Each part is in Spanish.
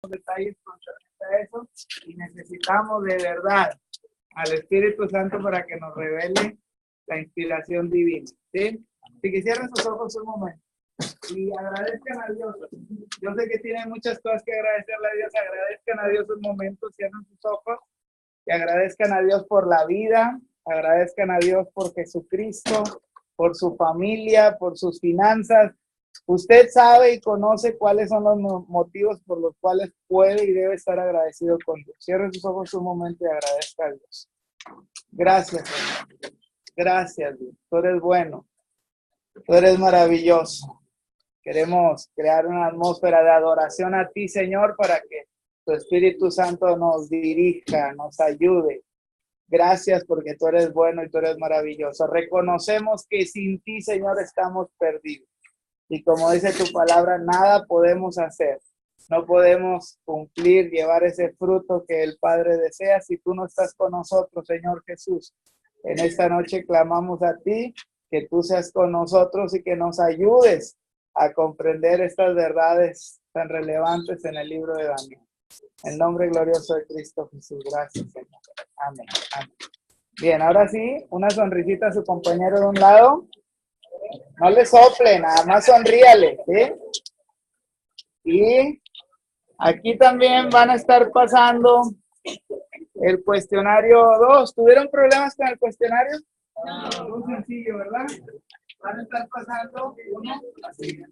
detalles concernientes a eso y necesitamos de verdad al Espíritu Santo para que nos revele la inspiración divina, ¿sí? Si quisieran sus ojos un momento y agradezcan a Dios. Yo sé que tienen muchas cosas que agradecerle a Dios. Agradezcan a Dios un momento, cierren sus ojos y agradezcan a Dios por la vida, agradezcan a Dios por Jesucristo, por su familia, por sus finanzas. Usted sabe y conoce cuáles son los motivos por los cuales puede y debe estar agradecido con Dios. Cierre sus ojos un momento y agradezca a Dios. Gracias, Señor. Gracias, Dios. Tú eres bueno. Tú eres maravilloso. Queremos crear una atmósfera de adoración a ti, Señor, para que tu Espíritu Santo nos dirija, nos ayude. Gracias porque tú eres bueno y tú eres maravilloso. Reconocemos que sin ti, Señor, estamos perdidos. Y como dice tu palabra, nada podemos hacer. No podemos cumplir, llevar ese fruto que el Padre desea si tú no estás con nosotros, Señor Jesús. En esta noche clamamos a ti, que tú seas con nosotros y que nos ayudes a comprender estas verdades tan relevantes en el libro de Daniel. En el nombre glorioso de Cristo Jesús. Gracias, Señor. Amén. Amén. Bien, ahora sí, una sonrisita a su compañero de un lado. No le sople, nada más sonríale, ¿sí? Y aquí también van a estar pasando el cuestionario 2. ¿Tuvieron problemas con el cuestionario? No. Muy sencillo, ¿verdad? Van a estar pasando uno así.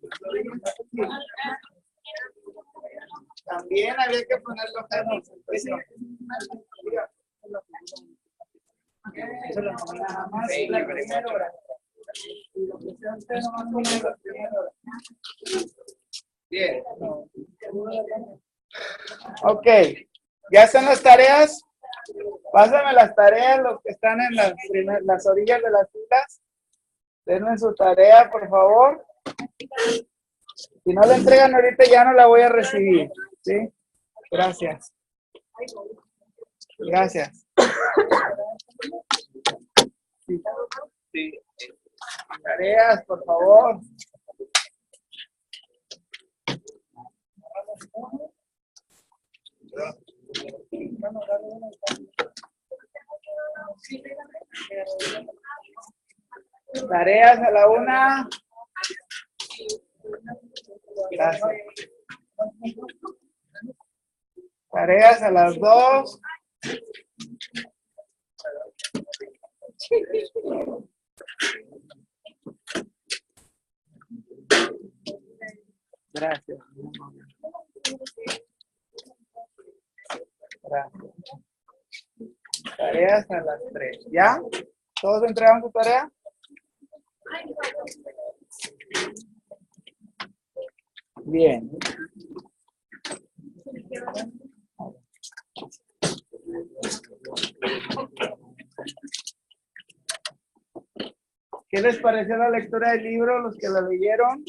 También había que ponerlo nada más la primera hora. Bien. Ok. ¿Ya están las tareas? Pásame las tareas, los que están en las orillas de las filas. Denme su tarea, por favor. Si no la entregan ahorita, ya no la voy a recibir. ¿Sí? Gracias. Gracias. Sí. Sí. Tareas, por favor. Tareas a la 1. Gracias. Tareas a las 2. Gracias. Gracias. Tareas a las 3. ¿Ya? ¿Todos entregaron su tarea? Bien. ¿Qué les pareció la lectura del libro, los que la leyeron?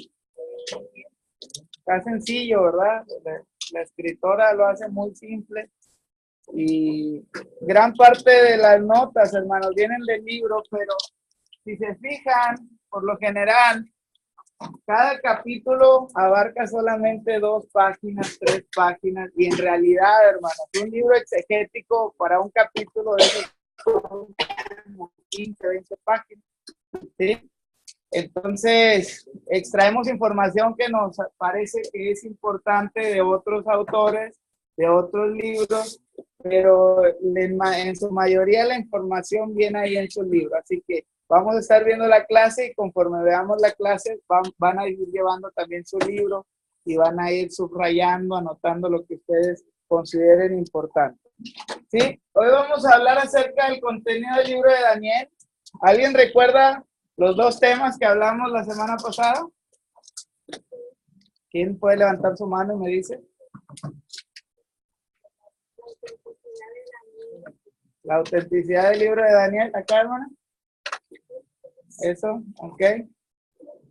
Está sencillo, ¿verdad? La escritora lo hace muy simple y gran parte de las notas, hermanos, vienen del libro, pero si se fijan, por lo general, cada capítulo abarca solamente 2 páginas, 3 páginas, y en realidad, hermanos, un libro exegético para un capítulo de esos 15, 20 páginas, ¿sí? Entonces, extraemos información que nos parece que es importante de otros autores, de otros libros, pero en su mayoría la información viene ahí en su libro. Así que vamos a estar viendo la clase y conforme veamos la clase van a ir llevando también su libro y van a ir subrayando, anotando lo que ustedes consideren importante. ¿Sí? Hoy vamos a hablar acerca del contenido del libro de Daniel. ¿Alguien recuerda los 2 temas que hablamos la semana pasada? ¿Quién puede levantar su mano y me dice? La autenticidad del libro de Daniel. ¿Acá, hermana? Eso, ok.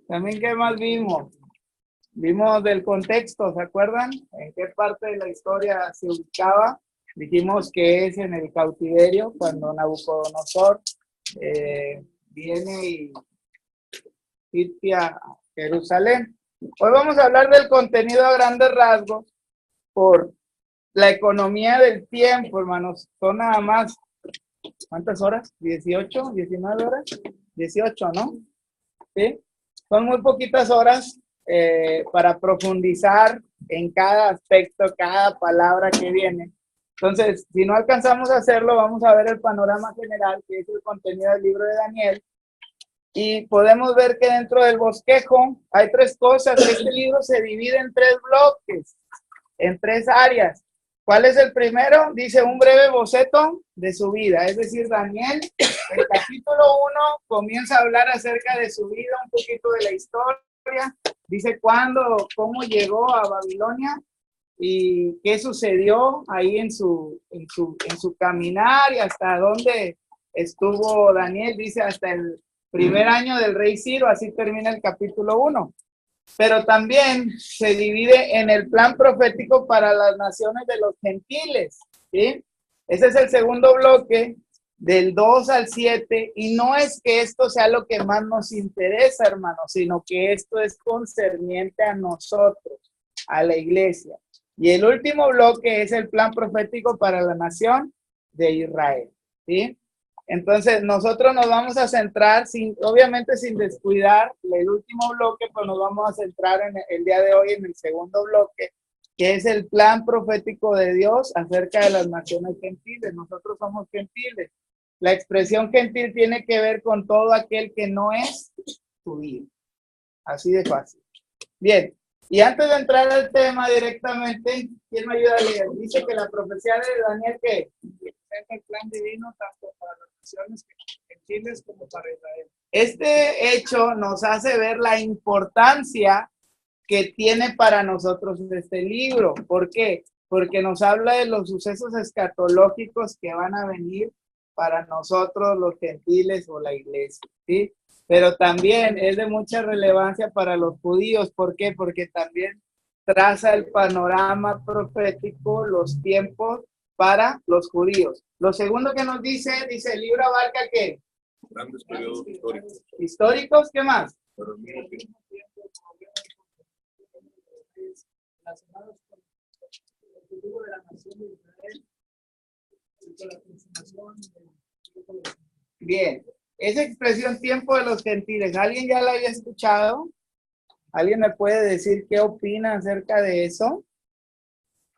También, ¿qué más vimos? Vimos del contexto, ¿se acuerdan? ¿En qué parte de la historia se ubicaba? Dijimos que es en el cautiverio, cuando Nabucodonosor viene y sitio a Jerusalén. Hoy vamos a hablar del contenido a grandes rasgos por la economía del tiempo, hermanos. Son nada más, ¿cuántas horas? ¿18? ¿19 horas? 18, ¿no? ¿Sí? Son muy poquitas horas para profundizar en cada aspecto, cada palabra que viene. Entonces, si no alcanzamos a hacerlo, vamos a ver el panorama general, que es el contenido del libro de Daniel. Y podemos ver que dentro del bosquejo hay tres cosas. Este libro se divide en tres bloques, en tres áreas. ¿Cuál es el primero? Dice un breve boceto de su vida. Es decir, Daniel, el capítulo 1 comienza a hablar acerca de su vida, un poquito de la historia. Dice cuándo, cómo llegó a Babilonia y qué sucedió ahí en su caminar y hasta dónde estuvo Daniel. Dice hasta el primer año del rey Ciro, así termina el capítulo 1. Pero también se divide en el plan profético para las naciones de los gentiles, ¿sí? Ese es el segundo bloque, del 2 al 7, y no es que esto sea lo que más nos interesa, hermanos, sino que esto es concerniente a nosotros, a la iglesia. Y el último bloque es el plan profético para la nación de Israel, ¿sí? Entonces, nosotros nos vamos a centrar, obviamente sin descuidar el último bloque, pues nos vamos a centrar en el día de hoy en el segundo bloque, que es el plan profético de Dios acerca de las naciones gentiles. Nosotros somos gentiles. La expresión gentil tiene que ver con todo aquel que no es judío. Así de fácil. Bien, y antes de entrar al tema directamente, ¿quién me ayuda a leer? Dice que la profecía de Daniel, ¿qué? Es el plan divino tanto para las naciones gentiles como para Israel. Este hecho nos hace ver la importancia que tiene para nosotros este libro. ¿Por qué? Porque nos habla de los sucesos escatológicos que van a venir para nosotros los gentiles o la iglesia, ¿sí? Pero también es de mucha relevancia para los judíos. ¿Por qué? Porque también traza el panorama profético, los tiempos para los judíos. Lo segundo que nos dice el libro abarca ¿qué? Grandes periodos históricos. ¿Históricos? ¿Qué más? Pero al mismo tiempo, relacionados con el futuro de la nación de Israel y con la transformación del... Bien, esa expresión tiempo de los gentiles, ¿alguien ya la había escuchado? ¿Alguien me puede decir qué opina acerca de eso?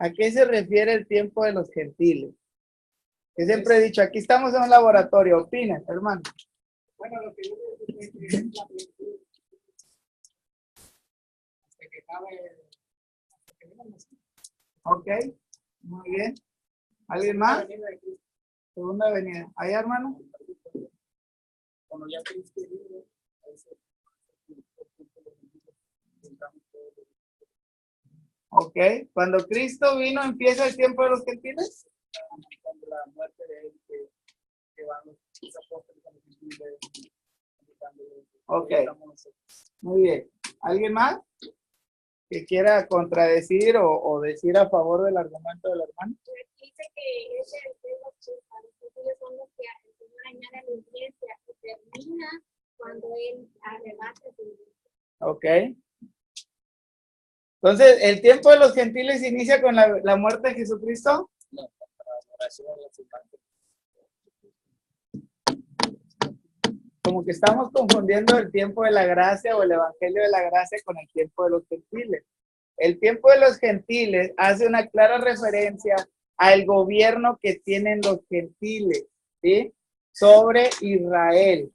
¿A qué se refiere el tiempo de los gentiles? Yo siempre he dicho, aquí estamos en un laboratorio, opina, hermano. Bueno, lo que yo digo es que es la plenitud hasta que acabe. Ok, muy bien. ¿Alguien más? Segunda venida. ¿Ahí, hermano? Cuando ya Cristo vino, ok, cuando Cristo vino, ¿empieza el tiempo de los gentiles? Cuando la muerte de él, que van los apóstoles a los gentiles. Ok, muy bien. ¿Alguien más que quiera contradecir o decir a favor del argumento del hermano? Dice que es los son los que el Señor añade a la iglesia y termina cuando Él arrebata su iglesia. Ok. Entonces, ¿el tiempo de los gentiles inicia con la muerte de Jesucristo? No, con la adoración a las imágenes. Como que estamos confundiendo el tiempo de la gracia o el evangelio de la gracia con el tiempo de los gentiles. El tiempo de los gentiles hace una clara referencia al gobierno que tienen los gentiles, ¿sí? Sobre Israel.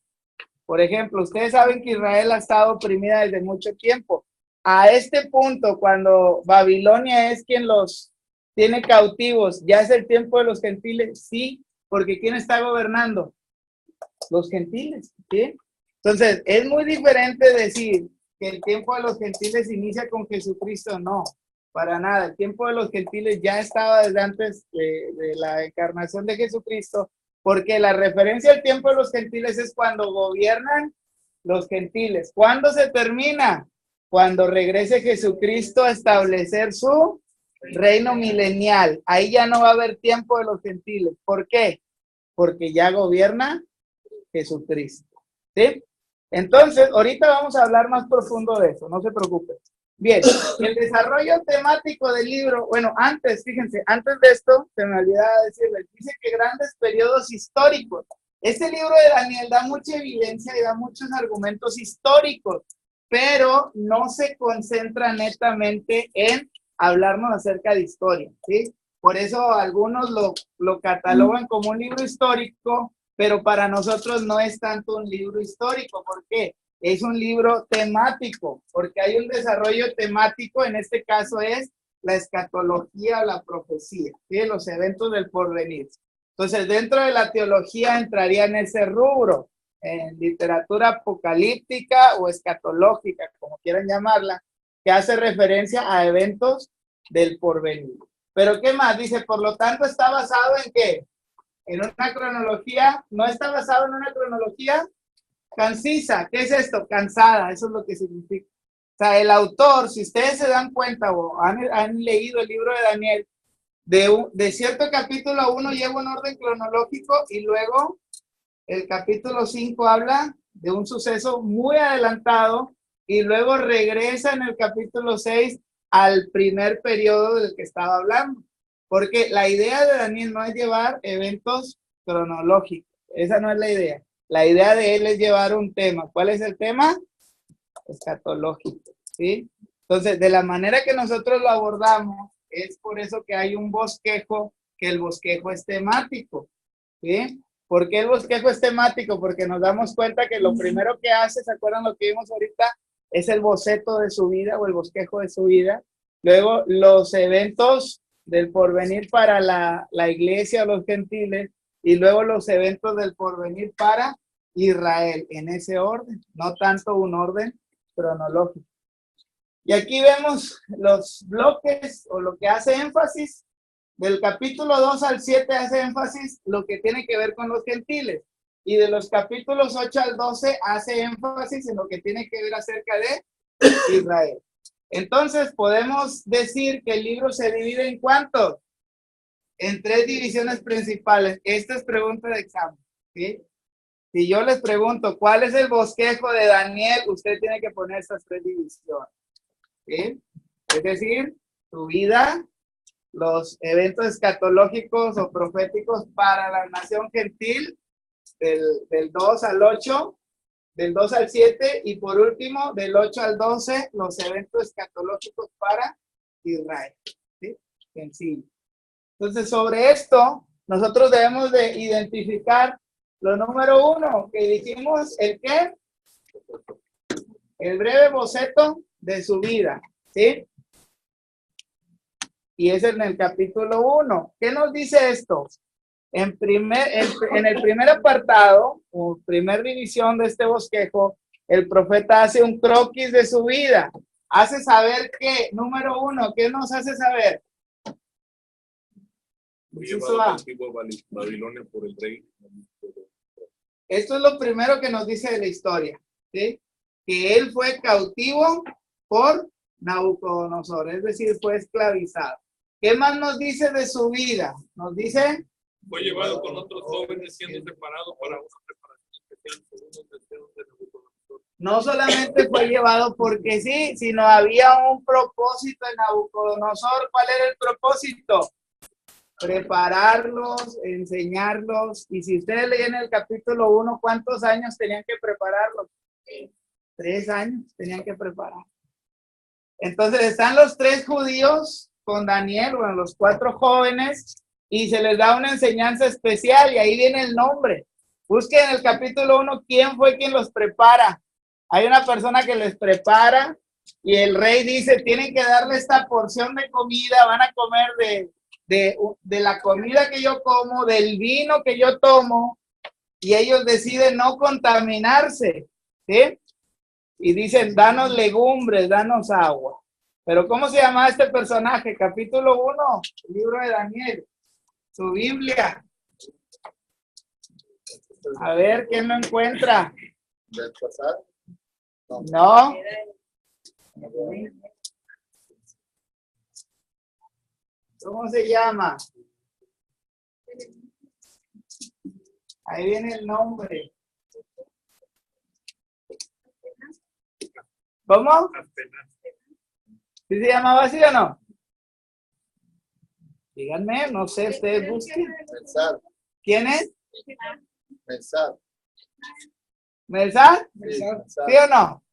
Por ejemplo, ustedes saben que Israel ha estado oprimida desde mucho tiempo. A este punto, cuando Babilonia es quien los tiene cautivos, ¿ya es el tiempo de los gentiles? Sí, porque ¿quién está gobernando? Los gentiles, ¿sí? Entonces, es muy diferente decir que el tiempo de los gentiles inicia con Jesucristo. No, para nada. El tiempo de los gentiles ya estaba desde antes de la encarnación de Jesucristo, porque la referencia al tiempo de los gentiles es cuando gobiernan los gentiles. ¿Cuándo se termina? Cuando regrese Jesucristo a establecer su reino milenial. Ahí ya no va a haber tiempo de los gentiles. ¿Por qué? Porque ya gobierna Jesucristo, ¿sí? Entonces, ahorita vamos a hablar más profundo de eso, no se preocupen. Bien, el desarrollo temático del libro, bueno, antes, fíjense, antes de esto, se me olvidaba decirles, dice que grandes periodos históricos. Este libro de Daniel da mucha evidencia y da muchos argumentos históricos, pero no se concentra netamente en hablarnos acerca de historia, ¿sí? Por eso algunos lo catalogan como un libro histórico, pero para nosotros no es tanto un libro histórico. ¿Por qué? Es un libro temático, porque hay un desarrollo temático, en este caso es la escatología o la profecía, ¿sí? Los eventos del porvenir. Entonces, dentro de la teología entraría en ese rubro, en literatura apocalíptica o escatológica, como quieran llamarla, que hace referencia a eventos del porvenir. Pero, ¿qué más? Dice, por lo tanto, ¿está basado en qué? En una cronología, no está basado en una cronología concisa. ¿Qué es esto? Cansada, eso es lo que significa. O sea, el autor, si ustedes se dan cuenta o han leído el libro de Daniel, de cierto capítulo 1 lleva un orden cronológico y luego el capítulo 5 habla de un suceso muy adelantado y luego regresa en el capítulo 6 al primer periodo del que estaba hablando. Porque la idea de Daniel no es llevar eventos cronológicos, esa no es la idea. La idea de él es llevar un tema. ¿Cuál es el tema? Escatológico, ¿sí? Entonces, de la manera que nosotros lo abordamos, es por eso que hay un bosquejo, que el bosquejo es temático, ¿sí? ¿Por qué el bosquejo es temático? Porque nos damos cuenta que lo primero que hace, ¿se acuerdan lo que vimos ahorita? Es el boceto de su vida o el bosquejo de su vida. Luego, los eventos del porvenir para la iglesia o los gentiles, y luego los eventos del porvenir para Israel, en ese orden, no tanto un orden cronológico. Y aquí vemos los bloques o lo que hace énfasis. Del capítulo 2 al 7 hace énfasis lo que tiene que ver con los gentiles. Y de los capítulos 8 al 12 hace énfasis en lo que tiene que ver acerca de Israel. Entonces podemos decir que el libro se divide en ¿cuántos? En 3 divisiones principales. Esta es pregunta de examen, ¿sí? Si yo les pregunto cuál es el bosquejo de Daniel, usted tiene que poner estas 3 divisiones, ¿sí? Es decir, su vida, los eventos escatológicos o proféticos para la nación gentil, del 2 al 8, del 2 al 7, y por último, del 8 al 12, los eventos escatológicos para Israel, ¿sí? Sencillo. Entonces, sobre esto, nosotros debemos de identificar lo número 1, que dijimos, ¿el qué? El breve boceto de su vida, ¿sí? Y es en el capítulo 1. ¿Qué nos dice esto? En el primer apartado, o primer división de este bosquejo, el profeta hace un croquis de su vida. Hace saber que, número 1, ¿qué nos hace saber? Babilonia por el rey. Esto es lo primero que nos dice de la historia, ¿sí? Que él fue cautivo por Nabucodonosor, es decir, fue esclavizado. ¿Qué más nos dice de su vida? Nos dice... Fue llevado con otros jóvenes siendo separado para una preparación especial según los deseos de Nabucodonosor. No solamente fue llevado porque sí, sino había un propósito en Nabucodonosor. ¿Cuál era el propósito? Prepararlos, enseñarlos. Y si ustedes leen el capítulo 1, ¿cuántos años tenían que prepararlos? 3 años tenían que preparar. Entonces están los 3 judíos con Daniel, bueno, los 4 jóvenes, y se les da una enseñanza especial, y ahí viene el nombre. Busquen en el capítulo 1 quién fue quien los prepara. Hay una persona que les prepara, y el rey dice, tienen que darle esta porción de comida, van a comer de la comida que yo como, del vino que yo tomo, y ellos deciden no contaminarse, ¿sí? Y dicen, danos legumbres, danos agua. Pero ¿cómo se llama este personaje? Capítulo 1, el libro de Daniel, su Biblia. A ver, ¿quién lo encuentra? No. ¿Cómo se llama? Ahí viene el nombre. ¿Cómo? ¿Sí se llamaba así o no? Díganme, no sé, ustedes busquen. Melsar, ¿Quién es? Melsar. ¿Melsar? Sí, ¿Sí Melsar. o no?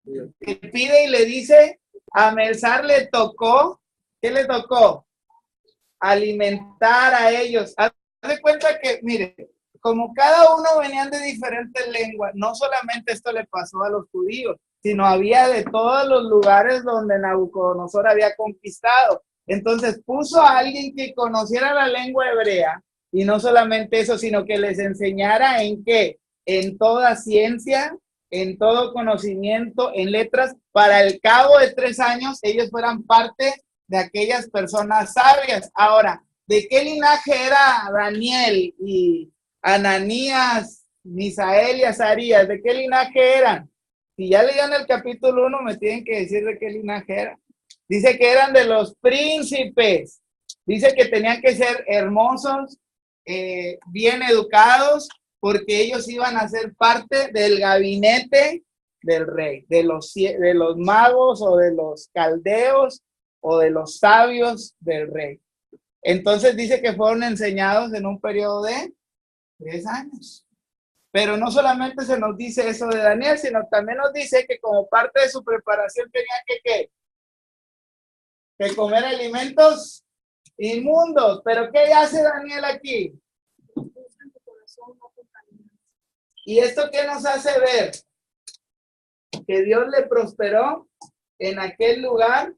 Le pide y le dice, a Melsar le tocó, ¿qué le tocó? Alimentar a ellos. Haz de cuenta que, mire, como cada uno venían de diferentes lenguas, no solamente esto le pasó a los judíos, sino había de todos los lugares donde Nabucodonosor había conquistado. Entonces puso a alguien que conociera la lengua hebrea, y no solamente eso, sino que les enseñara en qué, en toda ciencia, en todo conocimiento, en letras, para el cabo de 3 años ellos fueran parte de aquellas personas sabias. Ahora, ¿de qué linaje era Daniel y Ananías, Misael y Azarías? ¿De qué linaje eran? Si ya leían el capítulo 1, me tienen que decir de qué linaje eran. Dice que eran de los príncipes. Dice que tenían que ser hermosos, bien educados, porque ellos iban a ser parte del gabinete del rey, de los magos o de los caldeos o de los sabios del rey. Entonces dice que fueron enseñados en un periodo de 3 años. Pero no solamente se nos dice eso de Daniel, sino también nos dice que como parte de su preparación tenían que comer alimentos inmundos. ¿Pero qué hace Daniel aquí? ¿Y esto qué nos hace ver? Que Dios le prosperó en aquel lugar,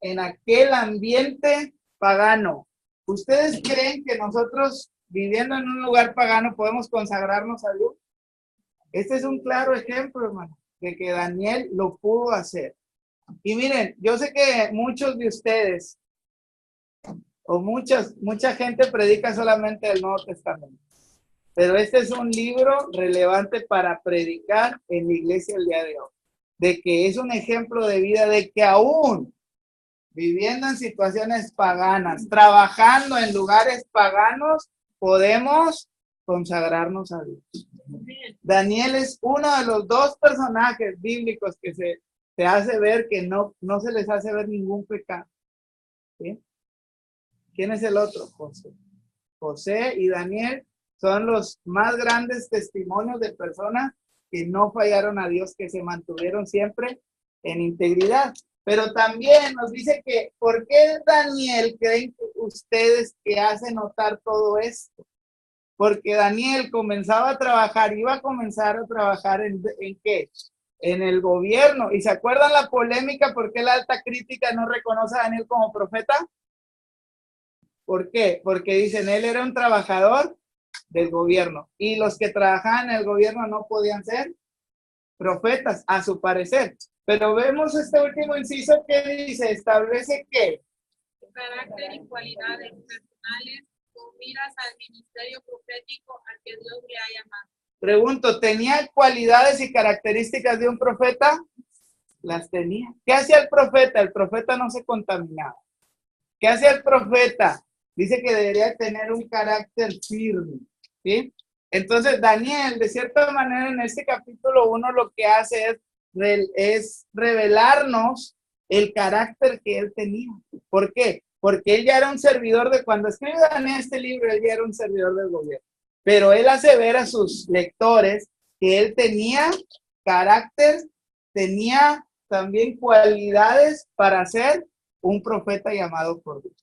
en aquel ambiente pagano. ¿Ustedes creen que nosotros, viviendo en un lugar pagano, podemos consagrarnos a Dios? Este es un claro ejemplo, hermano, de que Daniel lo pudo hacer. Y miren, yo sé que muchos de ustedes, o mucha gente predica solamente el Nuevo Testamento, pero este es un libro relevante para predicar en la iglesia el día de hoy, de que es un ejemplo de vida, de que aún viviendo en situaciones paganas, trabajando en lugares paganos, podemos consagrarnos a Dios. Daniel es uno de los 2 personajes bíblicos que se hace ver que no se les hace ver ningún pecado. ¿Sí? ¿Quién es el otro? José. José y Daniel son los más grandes testimonios de personas que no fallaron a Dios, que se mantuvieron siempre en integridad. Pero también nos dice que, ¿por qué Daniel creen ustedes que hace notar todo esto? Porque Daniel comenzaba a trabajar, iba a comenzar a trabajar ¿en qué? En el gobierno. ¿Y se acuerdan la polémica por qué la alta crítica no reconoce a Daniel como profeta? ¿Por qué? Porque dicen, él era un trabajador del gobierno y los que trabajaban en el gobierno no podían ser profetas, a su parecer. Pero vemos este último inciso que dice, establece que carácter y cualidades personales con miras al ministerio profético al que Dios le ha llamado. Pregunto, ¿tenía cualidades y características de un profeta? Las tenía. ¿Qué hacía el profeta? El profeta no se contaminaba. ¿Qué hacía el profeta? Dice que debería tener un carácter firme, ¿sí? Entonces, Daniel, de cierta manera, en este capítulo 1 lo que hace es revelarnos el carácter que él tenía. ¿Por qué? Porque él ya era un servidor cuando escribe Daniel este libro, él ya era un servidor del gobierno. Pero él hace ver a sus lectores que él tenía carácter, tenía también cualidades para ser un profeta llamado por Dios.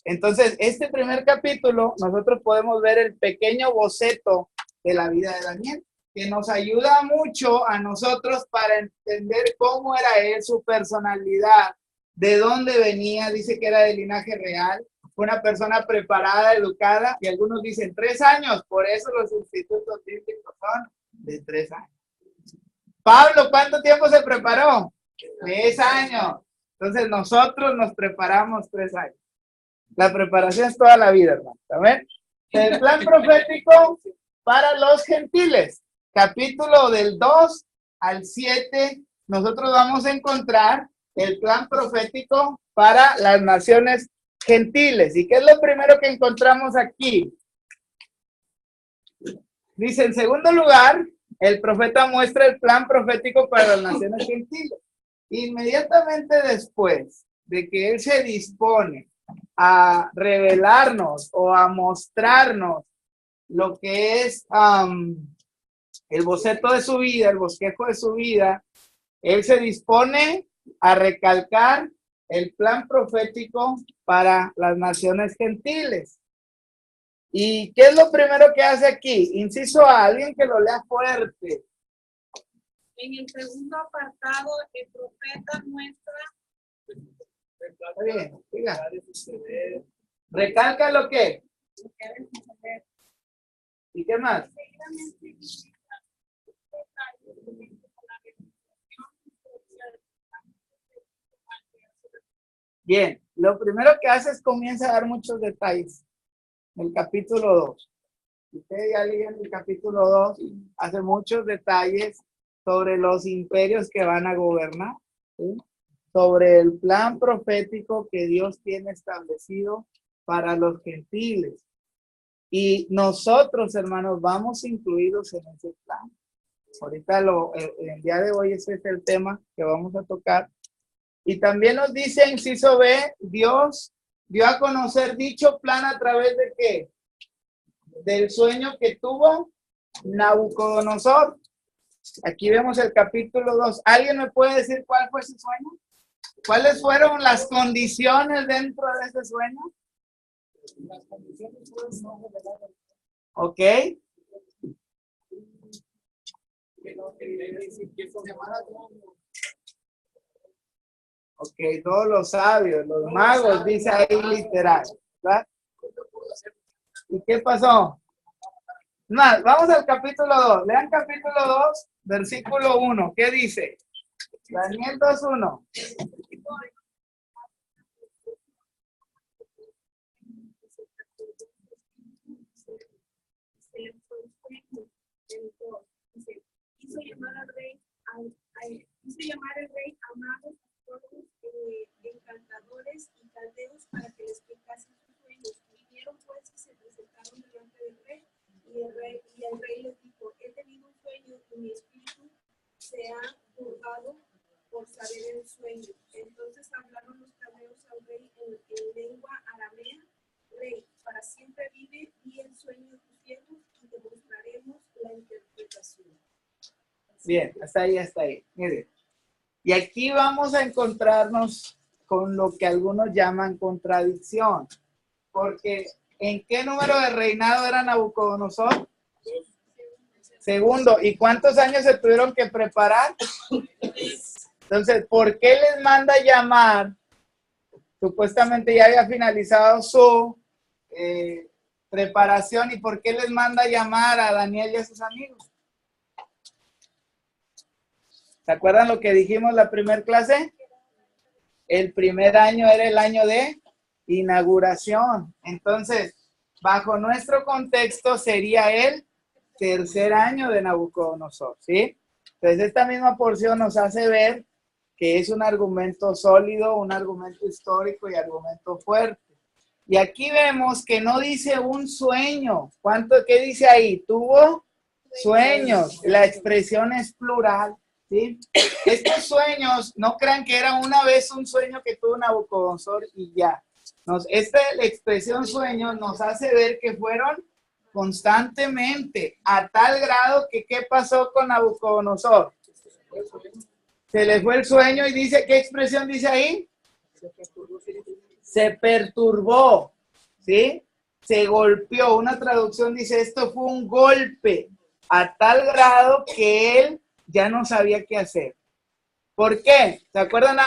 Entonces, este primer capítulo, nosotros podemos ver el pequeño boceto de la vida de Daniel, que nos ayuda mucho a nosotros para entender cómo era él, su personalidad, de dónde venía. Dice que era de linaje real, fue una persona preparada, educada, y algunos dicen 3 años, por eso los institutos bíblicos son de 3 años. Pablo, ¿cuánto tiempo se preparó? 3 años. Entonces nosotros nos preparamos 3 años. La preparación es toda la vida, hermano. ¿Amén? El plan profético para los gentiles. Capítulo del 2 al 7, nosotros vamos a encontrar el plan profético para las naciones gentiles. ¿Y qué es lo primero que encontramos aquí? Dice, en segundo lugar, el profeta muestra el plan profético para las naciones gentiles. Inmediatamente después de que Él se dispone a revelarnos o a mostrarnos lo que es el boceto de su vida, el bosquejo de su vida, Él se dispone a recalcar el plan profético para las naciones gentiles. ¿Y qué es lo primero que hace aquí? Inciso A, alguien que lo lea fuerte. En el segundo apartado, el profeta muestra Está bien, diga. Recalca lo que. ¿Y qué más? Bien, lo primero que hace es comienza a dar muchos detalles. El capítulo 2. Ustedes ya leyeron el capítulo 2, hace muchos detalles sobre los imperios que van a gobernar, ¿sí? Sobre el plan profético que Dios tiene establecido para los gentiles. Y nosotros, hermanos, vamos incluidos en ese plan. Ahorita el día de hoy ese es el tema que vamos a tocar. Y también nos dice, inciso B, Dios dio a conocer dicho plan a través de ¿qué? Del sueño que tuvo Nabucodonosor. Aquí vemos el capítulo 2. ¿Alguien me puede decir cuál fue su sueño? ¿Cuáles fueron las condiciones dentro de ese sueño? Las condiciones fueron no reveladas. Ok. Ok, todos los sabios, los magos, dice ahí literal, ¿verdad? ¿Y qué pasó? Más, vamos al capítulo 2. Lean capítulo 2, versículo 1. ¿Qué dice? Daniel 2:1. Hizo llamar el rey a magos, astrólogos, encantadores y caldeos para que le explicasen sus sueños. Vinieron pues y se presentaron delante del rey, y el rey les dijo: he tenido un sueño y mi espíritu se ha turbado por saber el sueño. Entonces hablaron los caldeos al rey en lengua aramea: rey, para siempre vive, di el sueño de tus siervos y te mostraremos la interpretación. Bien, hasta ahí. Mire, y aquí vamos a encontrarnos con lo que algunos llaman contradicción, porque ¿en qué número de reinado era Nabucodonosor? Segundo. ¿Y cuántos años se tuvieron que preparar? Entonces, ¿por qué les manda llamar? Supuestamente ya había finalizado su preparación, ¿y por qué les manda llamar a Daniel y a sus amigos? ¿Se acuerdan lo que dijimos la primera clase? El primer año era el año de inauguración. Entonces, bajo nuestro contexto sería el tercer año de Nabucodonosor, ¿sí? Entonces, esta misma porción nos hace ver que es un argumento sólido, un argumento histórico y argumento fuerte. Y aquí vemos que no dice un sueño. ¿Qué dice ahí? Tuvo sueños. La expresión es plural. ¿Sí? Estos sueños, no crean que era una vez un sueño que tuvo Nabucodonosor y ya. Esta expresión sueño nos hace ver que fueron constantemente, a tal grado que ¿qué pasó con Nabucodonosor? Se le fue el sueño y dice, ¿qué expresión dice ahí? Se perturbó, ¿sí? Se golpeó. Una traducción dice, esto fue un golpe, a tal grado que él ya no sabía qué hacer. ¿Por qué? ¿Se acuerdan?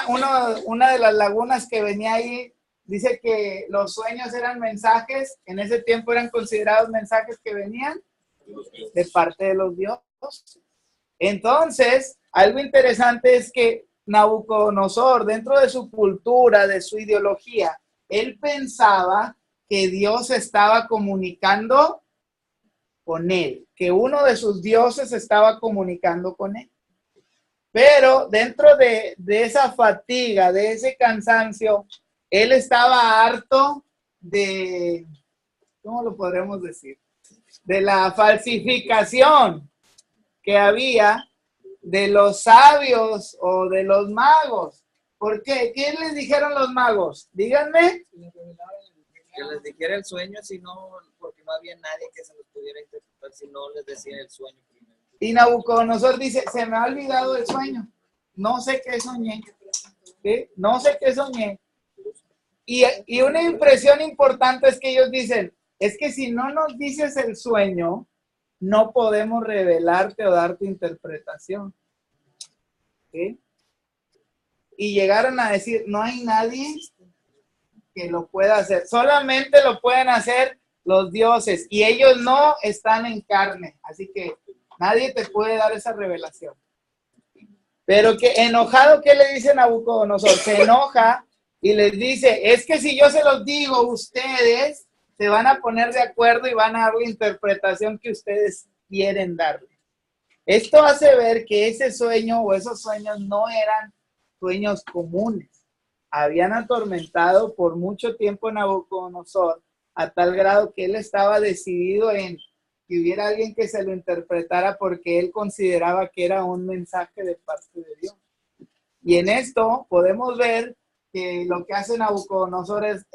Una de las lagunas que venía ahí dice que los sueños eran mensajes, en ese tiempo eran considerados mensajes que venían de parte de los dioses. Entonces, algo interesante es que Nabucodonosor, dentro de su cultura, de su ideología, él pensaba que Dios estaba comunicando con él, que uno de sus dioses estaba comunicando con él. Pero dentro de esa fatiga, de ese cansancio, él estaba harto de, ¿cómo lo podremos decir? De la falsificación que había de los sabios o de los magos. ¿Por qué? ¿Qué les dijeron los magos? Díganme. Que les dijera el sueño, si no, porque no había nadie que se los pudiera interpretar si no les decía el sueño primero. Y Nabucodonosor dice, se me ha olvidado el sueño. No sé qué soñé. ¿Sí? No sé qué soñé. Y una impresión importante es que ellos dicen, es que si no nos dices el sueño, no podemos revelarte o darte interpretación. ¿Sí? Y llegaron a decir, no hay nadie que lo pueda hacer. Solamente lo pueden hacer los dioses. Y ellos no están en carne. Así que nadie te puede dar esa revelación. Pero que enojado, ¿qué le dice Nabucodonosor? Se enoja y les dice, es que si yo se los digo, ustedes se van a poner de acuerdo y van a dar la interpretación que ustedes quieren darle. Esto hace ver que ese sueño o esos sueños no eran sueños comunes. Habían atormentado por mucho tiempo a Nabucodonosor a tal grado que él estaba decidido en que hubiera alguien que se lo interpretara porque él consideraba que era un mensaje de parte de Dios. Y en esto podemos ver que lo que hace Nabucodonosor es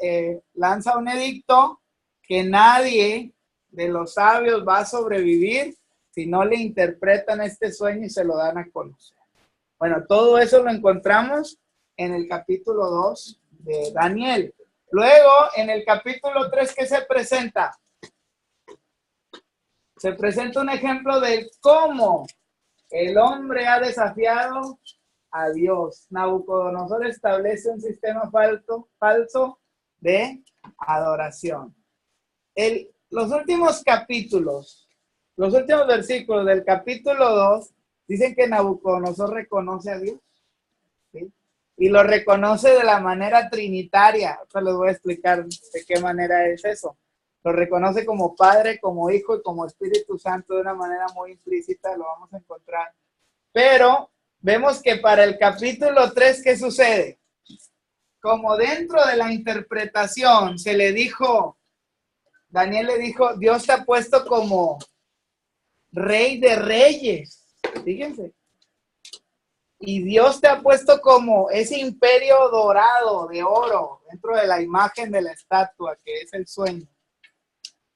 lanza un edicto que nadie de los sabios va a sobrevivir si no le interpretan este sueño y se lo dan a conocer. Bueno, todo eso lo encontramos en el capítulo 2 de Daniel. Luego, en el capítulo 3, ¿qué se presenta? Se presenta un ejemplo de cómo el hombre ha desafiado a Dios. Nabucodonosor establece un sistema falso de adoración. Los últimos capítulos, los últimos versículos del capítulo 2 dicen que Nabucodonosor reconoce a Dios, ¿sí? Y lo reconoce de la manera trinitaria. Ahora les voy a explicar de qué manera es eso. Lo reconoce como Padre, como Hijo y como Espíritu Santo de una manera muy implícita, lo vamos a encontrar. Pero vemos que para el capítulo 3, ¿qué sucede? Como dentro de la interpretación se le dijo, Daniel le dijo, Dios te ha puesto como Rey de Reyes. Fíjense. Y Dios te ha puesto como ese imperio dorado de oro dentro de la imagen de la estatua, que es el sueño.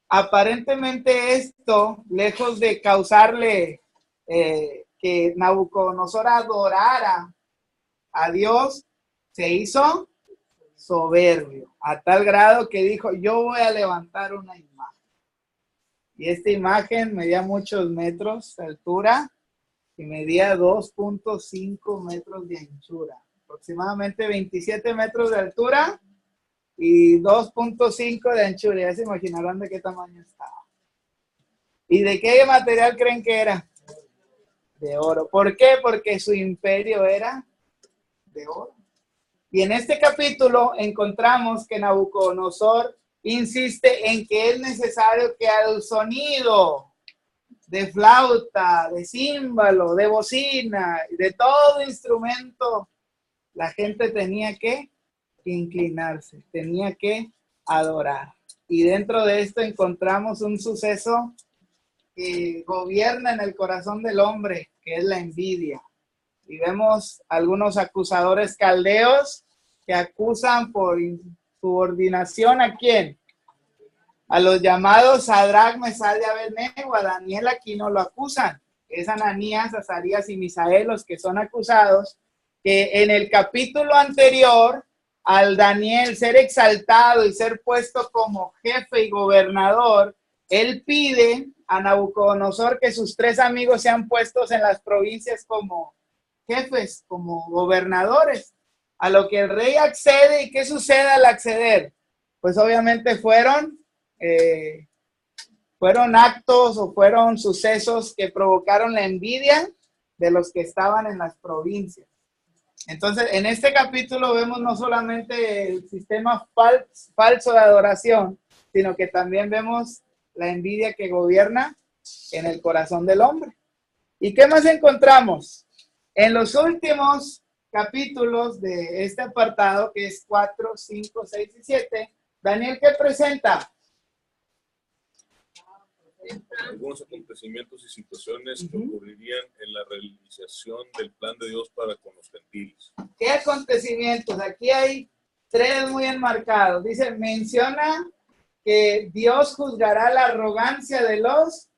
Aparentemente esto, lejos de causarle que Nabucodonosor adorara a Dios, se hizo soberbio, a tal grado que dijo, yo voy a levantar una imagen. Y esta imagen medía muchos metros de altura y medía 2.5 metros de anchura, aproximadamente 27 metros de altura y 2.5 de anchura. Ya se imaginarán de qué tamaño estaba. ¿Y de qué material creen que era? De oro. ¿Por qué? Porque su imperio era de oro. Y en este capítulo encontramos que Nabucodonosor insiste en que es necesario que al sonido de flauta, de címbalo, de bocina, de todo instrumento, la gente tenía que inclinarse, tenía que adorar. Y dentro de esto encontramos un suceso que gobierna en el corazón del hombre, que es la envidia. Y vemos algunos acusadores caldeos que acusan por insubordinación ¿a quién? A los llamados Sadrach, Mesach y Abednego. A Daniel aquí no lo acusan. Es Ananías, Azarías y Misael los que son acusados, que en el capítulo anterior, al Daniel ser exaltado y ser puesto como jefe y gobernador, él pide a Nabucodonosor que sus 3 amigos sean puestos en las provincias como jefes, como gobernadores. A lo que el rey accede. ¿Y qué sucede al acceder? Pues obviamente fueron actos o fueron sucesos que provocaron la envidia de los que estaban en las provincias. Entonces, en este capítulo vemos no solamente el sistema falso de adoración, sino que también vemos la envidia que gobierna en el corazón del hombre. ¿Y qué más encontramos? En los últimos capítulos de este apartado, que es 4, 5, 6 y 7, Daniel, ¿qué presenta? algunos acontecimientos y situaciones que ocurrirían en la realización del plan de Dios para con los gentiles. ¿Qué acontecimientos? Aquí hay 3 muy enmarcados. Dice, menciona que Dios juzgará la arrogancia de los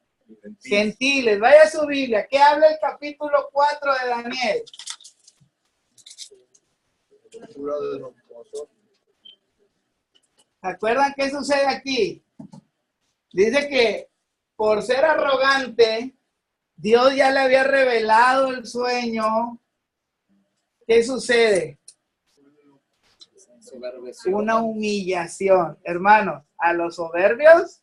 gentiles. Vaya a su Biblia. ¿Qué habla el capítulo 4 de Daniel? ¿Se acuerdan qué sucede aquí? Dice que por ser arrogante, Dios ya le había revelado el sueño. ¿Qué sucede? Una humillación. Hermanos, a los soberbios,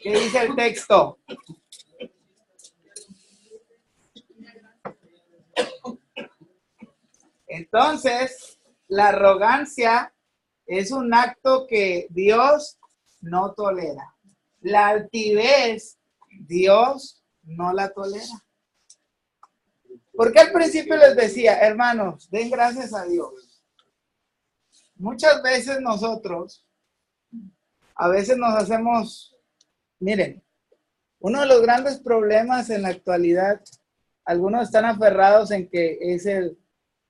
¿qué dice el texto? Entonces, la arrogancia es un acto que Dios no tolera. La altivez, Dios no la tolera. Porque al principio les decía, hermanos, den gracias a Dios. Muchas veces nosotros, a veces nos hacemos, miren, uno de los grandes problemas en la actualidad, algunos están aferrados en que es el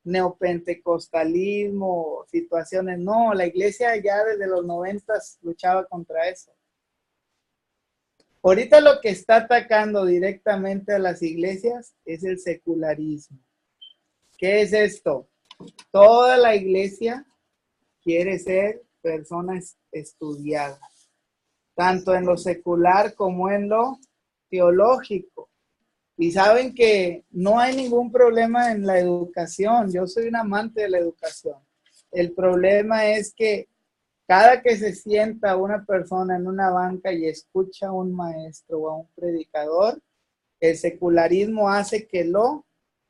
neopentecostalismo, situaciones. No, la iglesia ya desde los 90 luchaba contra eso. Ahorita lo que está atacando directamente a las iglesias es el secularismo. ¿Qué es esto? Toda la iglesia quiere ser personas estudiadas, tanto en lo secular como en lo teológico. Y saben que no hay ningún problema en la educación. Yo soy un amante de la educación. El problema es que cada que se sienta una persona en una banca y escucha a un maestro o a un predicador, el secularismo hace que lo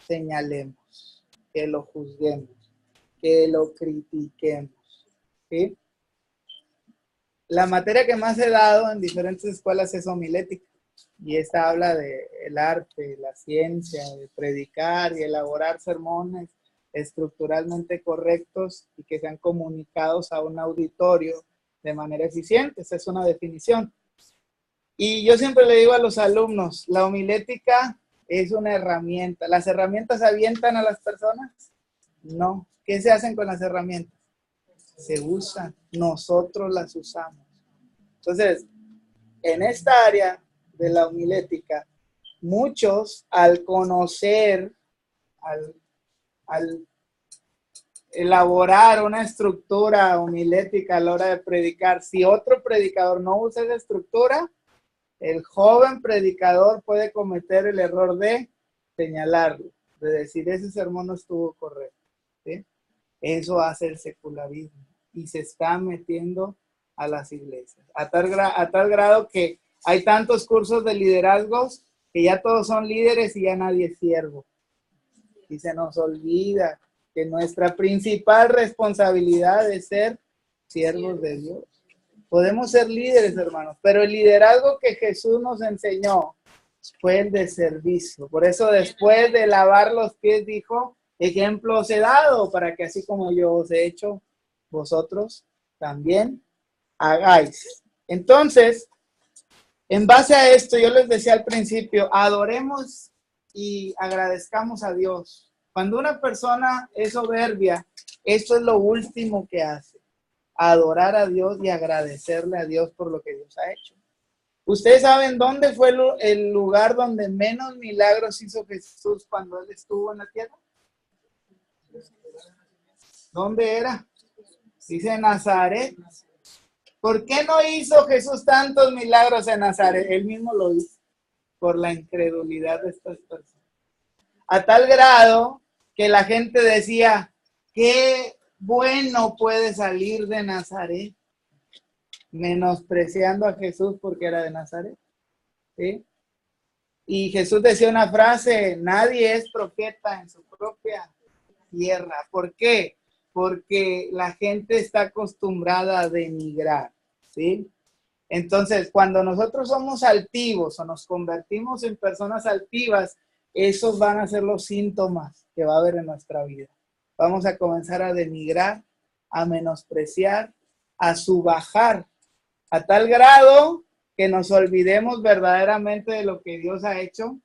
señalemos, que lo juzguemos, que lo critiquemos. ¿Sí? La materia que más he dado en diferentes escuelas es homilética. Y esta habla del arte, la ciencia, de predicar y elaborar sermones estructuralmente correctos y que sean comunicados a un auditorio de manera eficiente. Esa es una definición. Y yo siempre le digo a los alumnos, la homilética es una herramienta. ¿Las herramientas avientan a las personas? No. ¿Qué se hacen con las herramientas? Se usan. Nosotros las usamos. Entonces, en esta área de la homilética, muchos al conocer, al elaborar una estructura homilética a la hora de predicar, si otro predicador no usa esa estructura, el joven predicador puede cometer el error de señalarlo, de decir ese sermón no estuvo correcto. ¿Sí? Eso hace el secularismo y se está metiendo a las iglesias, a tal grado que hay tantos cursos de liderazgos que ya todos son líderes y ya nadie es siervo. Y se nos olvida que nuestra principal responsabilidad es ser siervos de Dios. Podemos ser líderes, hermanos, pero el liderazgo que Jesús nos enseñó fue el de servicio. Por eso después de lavar los pies dijo, ejemplo os he dado para que así como yo os he hecho, vosotros también hagáis. Entonces, en base a esto, yo les decía al principio, adoremos y agradezcamos a Dios. Cuando una persona es soberbia, esto es lo último que hace. Adorar a Dios y agradecerle a Dios por lo que Dios ha hecho. ¿Ustedes saben dónde fue el lugar donde menos milagros hizo Jesús cuando Él estuvo en la tierra? ¿Dónde era? Dice Nazaret. ¿Por qué no hizo Jesús tantos milagros en Nazaret? Él mismo lo hizo, por la incredulidad de estas personas. A tal grado que la gente decía, qué bueno puede salir de Nazaret, menospreciando a Jesús porque era de Nazaret. ¿Sí? Y Jesús decía una frase, nadie es profeta en su propia tierra. ¿Por qué? Porque la gente está acostumbrada a denigrar. ¿Sí? Entonces, cuando nosotros somos altivos o nos convertimos en personas altivas, esos van a ser los síntomas que va a haber en nuestra vida. Vamos a comenzar a denigrar, a menospreciar, a subajar, a tal grado que nos olvidemos verdaderamente de lo que Dios ha hecho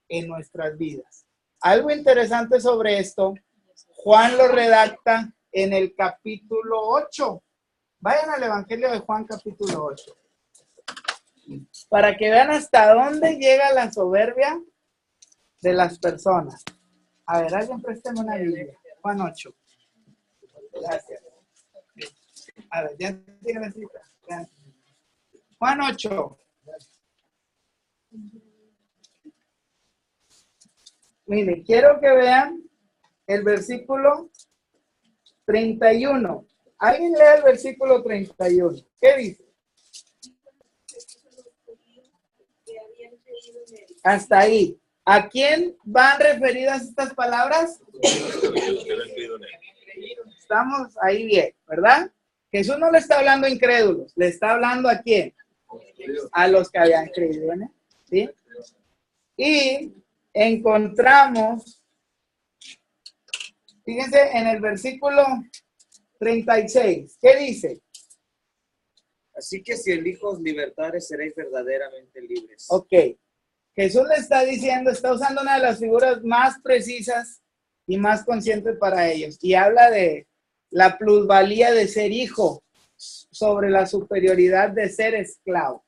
en nuestras vidas. Algo interesante sobre esto, Juan lo redacta en el capítulo 8. Vayan al Evangelio de Juan, capítulo 8. Para que vean hasta dónde llega la soberbia de las personas. A ver, alguien présteme una Biblia. Juan 8. Gracias. A ver, ya tiene la cita. Juan 8. Miren, quiero que vean el versículo 31. Alguien lea el versículo 31. ¿Qué dice? Hasta ahí. ¿A quién van referidas estas palabras? Estamos ahí bien, ¿verdad? Jesús no le está hablando a incrédulos, le está hablando ¿a quién? A los que habían creído en él, ¿sí? Y encontramos, fíjense en el versículo 36, ¿qué dice? Así que si el Hijo os libertare, seréis verdaderamente libres. Ok, Jesús le está diciendo, está usando una de las figuras más precisas y más conscientes para ellos, y habla de la plusvalía de ser hijo sobre la superioridad de ser esclavo.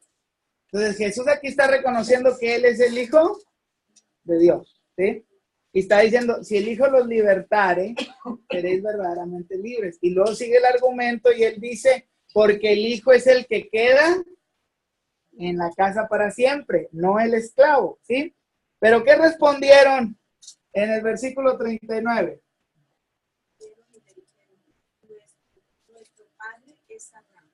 Entonces Jesús aquí está reconociendo que Él es el Hijo de Dios, ¿sí? Y está diciendo, si el Hijo los libertare, seréis verdaderamente libres. Y luego sigue el argumento y Él dice, porque el Hijo es el que queda en la casa para siempre, no el esclavo, ¿sí? Pero ¿qué respondieron en el versículo 39? Nuestro padre es Abraham.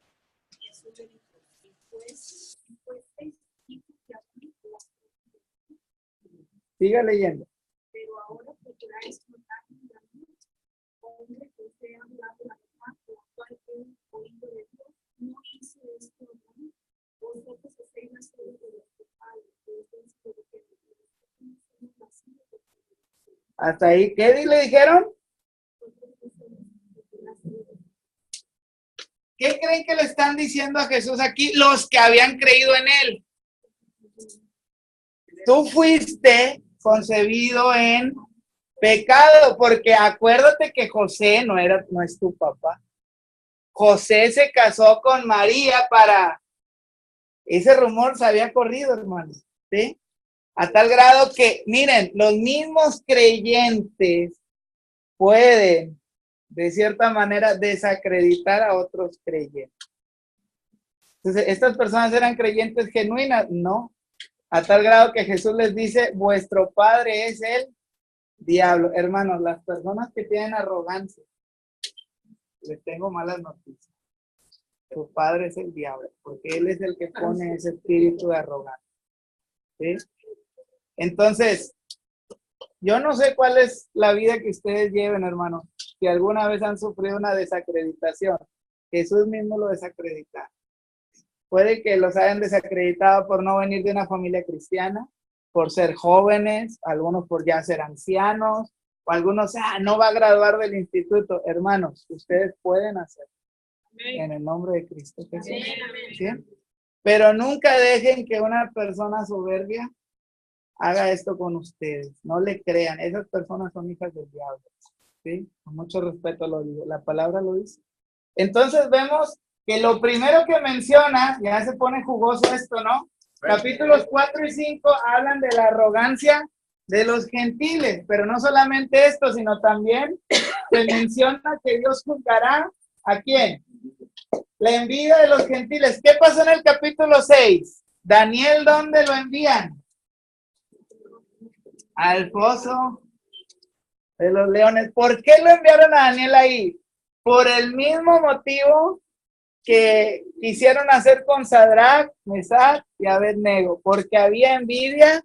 Jesús le dijo, y pues hijos de Abraham, Siga leyendo. pero ahora procuráis matarme a mí, hombre que os he hablado la verdad, la cual he oído de Dios, no hizo esto Abraham. Vosotros hacéis las cosas de vuestro padre, que es de lo que hemos nacido de Dios. Hasta ahí, ¿qué le dijeron? ¿Qué creen que le están diciendo a Jesús aquí? Los que habían creído en Él. Tú fuiste concebido en pecado, porque acuérdate que José no es tu papá. José se casó con María para... Ese rumor se había corrido, hermano, ¿sí? A tal grado que, miren, los mismos creyentes pueden, de cierta manera, desacreditar a otros creyentes. Entonces, ¿estas personas eran creyentes genuinas? No. A tal grado que Jesús les dice, vuestro padre es el diablo. Hermanos, las personas que tienen arrogancia, les tengo malas noticias. Su padre es el diablo, porque él es el que pone ese espíritu de arrogancia, ¿sí? Entonces, yo no sé cuál es la vida que ustedes lleven, hermanos, si alguna vez han sufrido una desacreditación. Jesús mismo lo desacredita. Puede que los hayan desacreditado por no venir de una familia cristiana, por ser jóvenes, algunos por ya ser ancianos, o algunos, no va a graduar del instituto. Hermanos, ustedes pueden hacerlo en el nombre de Cristo Jesús. ¿Sí? Pero nunca dejen que una persona soberbia haga esto con ustedes. No le crean. Esas personas son hijas del diablo. ¿Sí? Con mucho respeto lo digo. La palabra lo dice. Entonces vemos que lo primero que menciona, ya se pone jugoso esto, ¿no? Capítulos 4 y 5 hablan de la arrogancia de los gentiles, pero no solamente esto, sino también se menciona que Dios juzgará ¿a quién? La envidia de los gentiles. ¿Qué pasó en el capítulo 6? Daniel, ¿dónde lo envían? Al foso de los leones. ¿Por qué lo enviaron a Daniel ahí? Por el mismo motivo que quisieron hacer con Sadrach, Mesach y Abednego, porque había envidia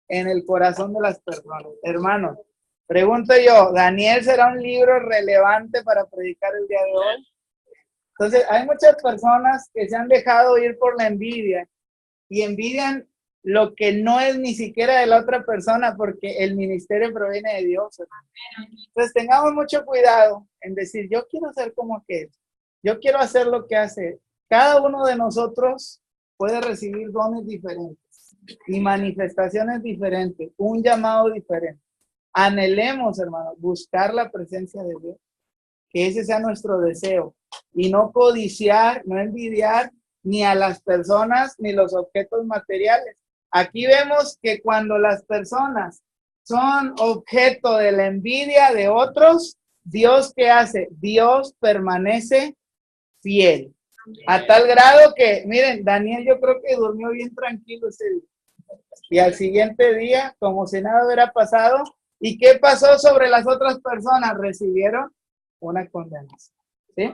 en el corazón de las personas. Hermanos, pregunto yo, ¿Daniel será un libro relevante para predicar el día de hoy? Entonces, hay muchas personas que se han dejado ir por la envidia y envidian lo que no es ni siquiera de la otra persona, porque el ministerio proviene de Dios, hermano. Entonces, tengamos mucho cuidado en decir, yo quiero ser como aquel, yo quiero hacer lo que hace. Cada uno de nosotros puede recibir dones diferentes y manifestaciones diferentes, un llamado diferente. Anhelemos, hermanos, buscar la presencia de Dios, que ese sea nuestro deseo, y no codiciar, no envidiar ni a las personas ni los objetos materiales. Aquí vemos que cuando las personas son objeto de la envidia de otros, Dios, ¿qué hace? Dios permanece fiel. A tal grado que, miren, Daniel yo creo que durmió bien tranquilo ese día. Y al siguiente día, como si nada hubiera pasado. ¿Y qué pasó sobre las otras personas? Recibieron una condenación. ¿Sí?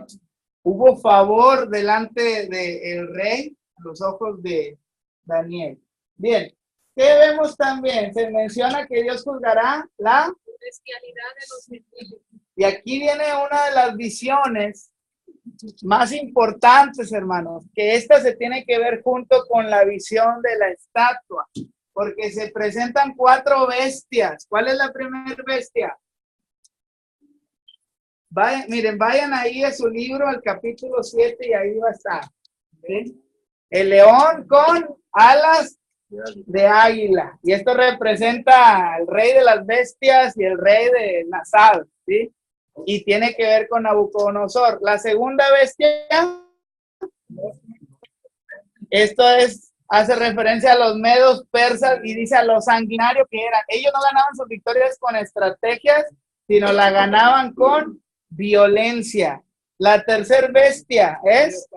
Hubo favor delante del rey a los ojos de Daniel. Bien, ¿qué vemos también? Se menciona que Dios juzgará la bestialidad de los gentiles. Y aquí viene una de las visiones más importantes, hermanos, que esta se tiene que ver junto con la visión de la estatua, porque se presentan 4 bestias. ¿Cuál es la primera bestia? Vayan, miren, vayan ahí a su libro, al capítulo 7, y ahí va a estar. ¿Sí? El león con alas de águila. Y esto representa al rey de las bestias y el rey de las aves, ¿sí? Y tiene que ver con Nabucodonosor. La segunda bestia, esto hace referencia a los medos persas y dice a los sanguinarios que eran. Ellos no ganaban sus victorias con estrategias, sino la ganaban con violencia. La tercera bestia es,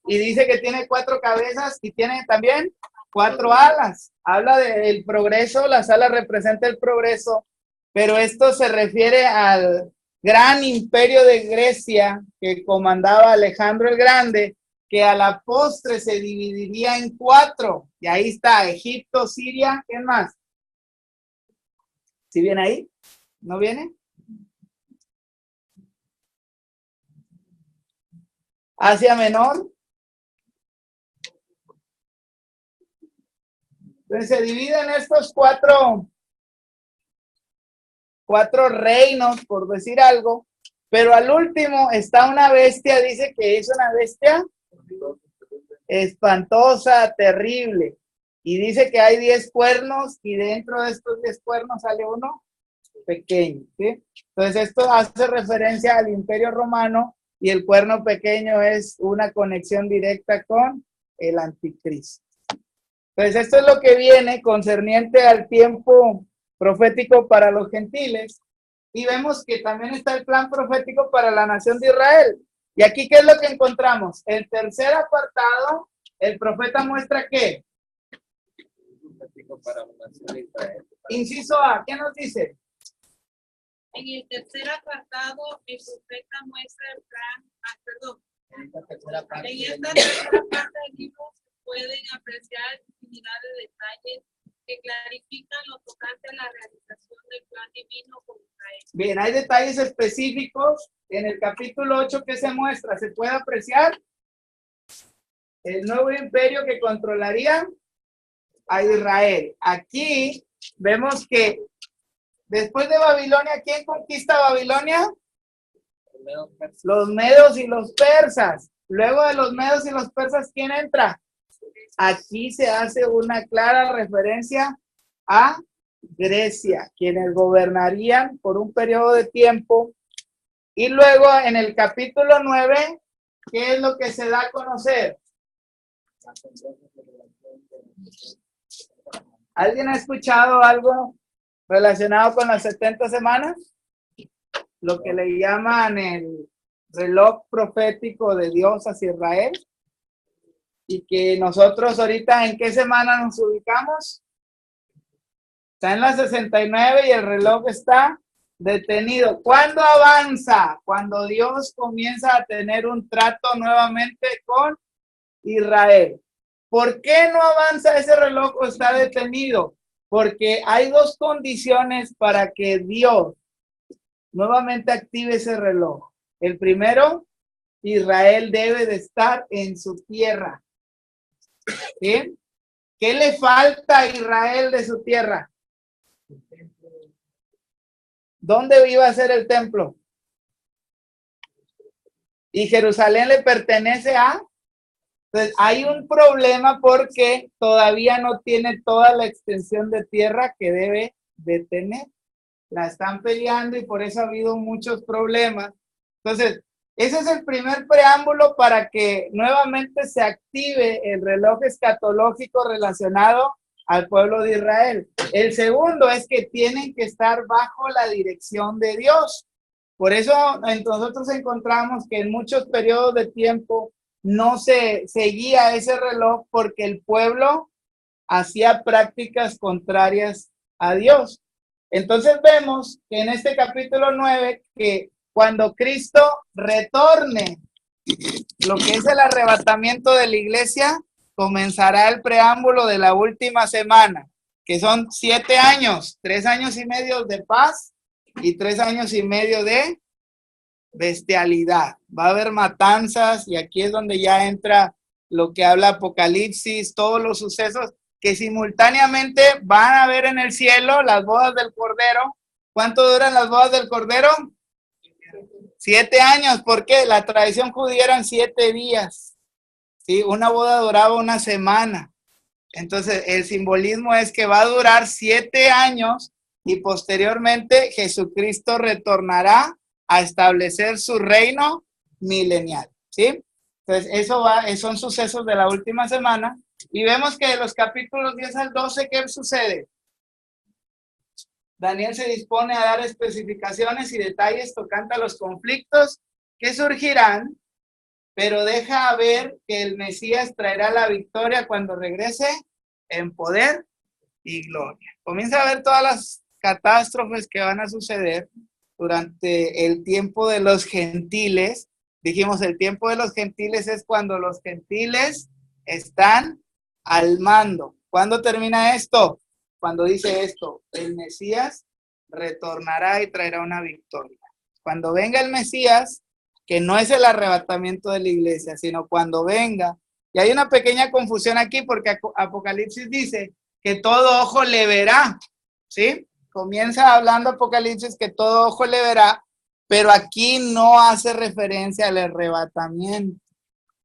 y dice que tiene 4 cabezas y tiene también 4 alas. Habla del progreso, las alas representan el progreso, pero esto se refiere al gran imperio de Grecia que comandaba Alejandro el Grande, que a la postre se dividiría en 4. Y ahí está Egipto, Siria, ¿quién más? ¿Sí viene ahí? ¿No viene? Asia Menor. Entonces se dividen estos 4 reinos, por decir algo, pero al último está una bestia, dice que es una bestia espantosa, terrible, y dice que hay 10 cuernos y dentro de estos 10 cuernos sale uno pequeño, ¿sí? Entonces esto hace referencia al Imperio Romano y el cuerno pequeño es una conexión directa con el anticristo. Entonces esto es lo que viene concerniente al tiempo profético para los gentiles, y vemos que también está el plan profético para la nación de Israel. Y aquí, ¿qué es lo que encontramos? El tercer apartado, el profeta muestra ¿qué? Inciso A, ¿qué nos dice? En el tercer apartado, el profeta muestra el plan. En esta tercera parte del libro se pueden apreciar infinidad de detalles que clarifican lo tocante a la realización del plan divino con Israel. Bien, hay detalles específicos en el capítulo 8 que se muestra. Se puede apreciar el nuevo imperio que controlaría a Israel. Aquí vemos que después de Babilonia, ¿quién conquista Babilonia? Los medos y los persas. Luego de los medos y los persas, ¿quién entra? Aquí se hace una clara referencia a Grecia, quienes gobernarían por un periodo de tiempo. Y luego en el capítulo 9, ¿qué es lo que se da a conocer? ¿Alguien ha escuchado algo relacionado con las 70 semanas? Lo que le llaman el reloj profético de Dios hacia Israel. Y que nosotros ahorita, ¿en qué semana nos ubicamos? Está en la 69 y el reloj está detenido. ¿Cuándo avanza? Cuando Dios comienza a tener un trato nuevamente con Israel. ¿Por qué no avanza ese reloj o está detenido? Porque hay 2 condiciones para que Dios nuevamente active ese reloj. El primero, Israel debe de estar en su tierra. ¿Sí? ¿Qué le falta a Israel de su tierra? ¿Dónde iba a ser el templo? Y Jerusalén le pertenece a. Entonces, hay un problema porque todavía no tiene toda la extensión de tierra que debe de tener. La están peleando y por eso ha habido muchos problemas. Entonces, ese es el primer preámbulo para que nuevamente se active el reloj escatológico relacionado al pueblo de Israel. El segundo es que tienen que estar bajo la dirección de Dios. Por eso nosotros encontramos que en muchos periodos de tiempo no se seguía ese reloj porque el pueblo hacía prácticas contrarias a Dios. Entonces vemos que en este capítulo 9 que cuando Cristo retorne, lo que es el arrebatamiento de la iglesia, comenzará el preámbulo de la última semana, que son 7 años, 3 años y medio de paz y 3 años y medio de bestialidad. Va a haber matanzas y aquí es donde ya entra lo que habla Apocalipsis, todos los sucesos que simultáneamente van a ver en el cielo, las bodas del Cordero. ¿Cuánto duran las bodas del Cordero? 7 años, porque la tradición judía eran 7 días. ¿Sí? Una boda duraba una semana. Entonces, el simbolismo es que va a durar 7 años y posteriormente Jesucristo retornará a establecer su reino milenial. ¿Sí? Entonces, son sucesos de la última semana. Y vemos que de los capítulos 10 al 12, ¿qué sucede? Daniel se dispone a dar especificaciones y detalles tocante a los conflictos que surgirán, pero deja ver que el Mesías traerá la victoria cuando regrese en poder y gloria. Comienza a ver todas las catástrofes que van a suceder durante el tiempo de los gentiles. Dijimos, el tiempo de los gentiles es cuando los gentiles están al mando. ¿Cuándo termina esto? Cuando dice esto, el Mesías retornará y traerá una victoria. Cuando venga el Mesías, que no es el arrebatamiento de la iglesia, sino cuando venga, y hay una pequeña confusión aquí porque Apocalipsis dice que todo ojo le verá, ¿sí? Comienza hablando Apocalipsis que todo ojo le verá, pero aquí no hace referencia al arrebatamiento.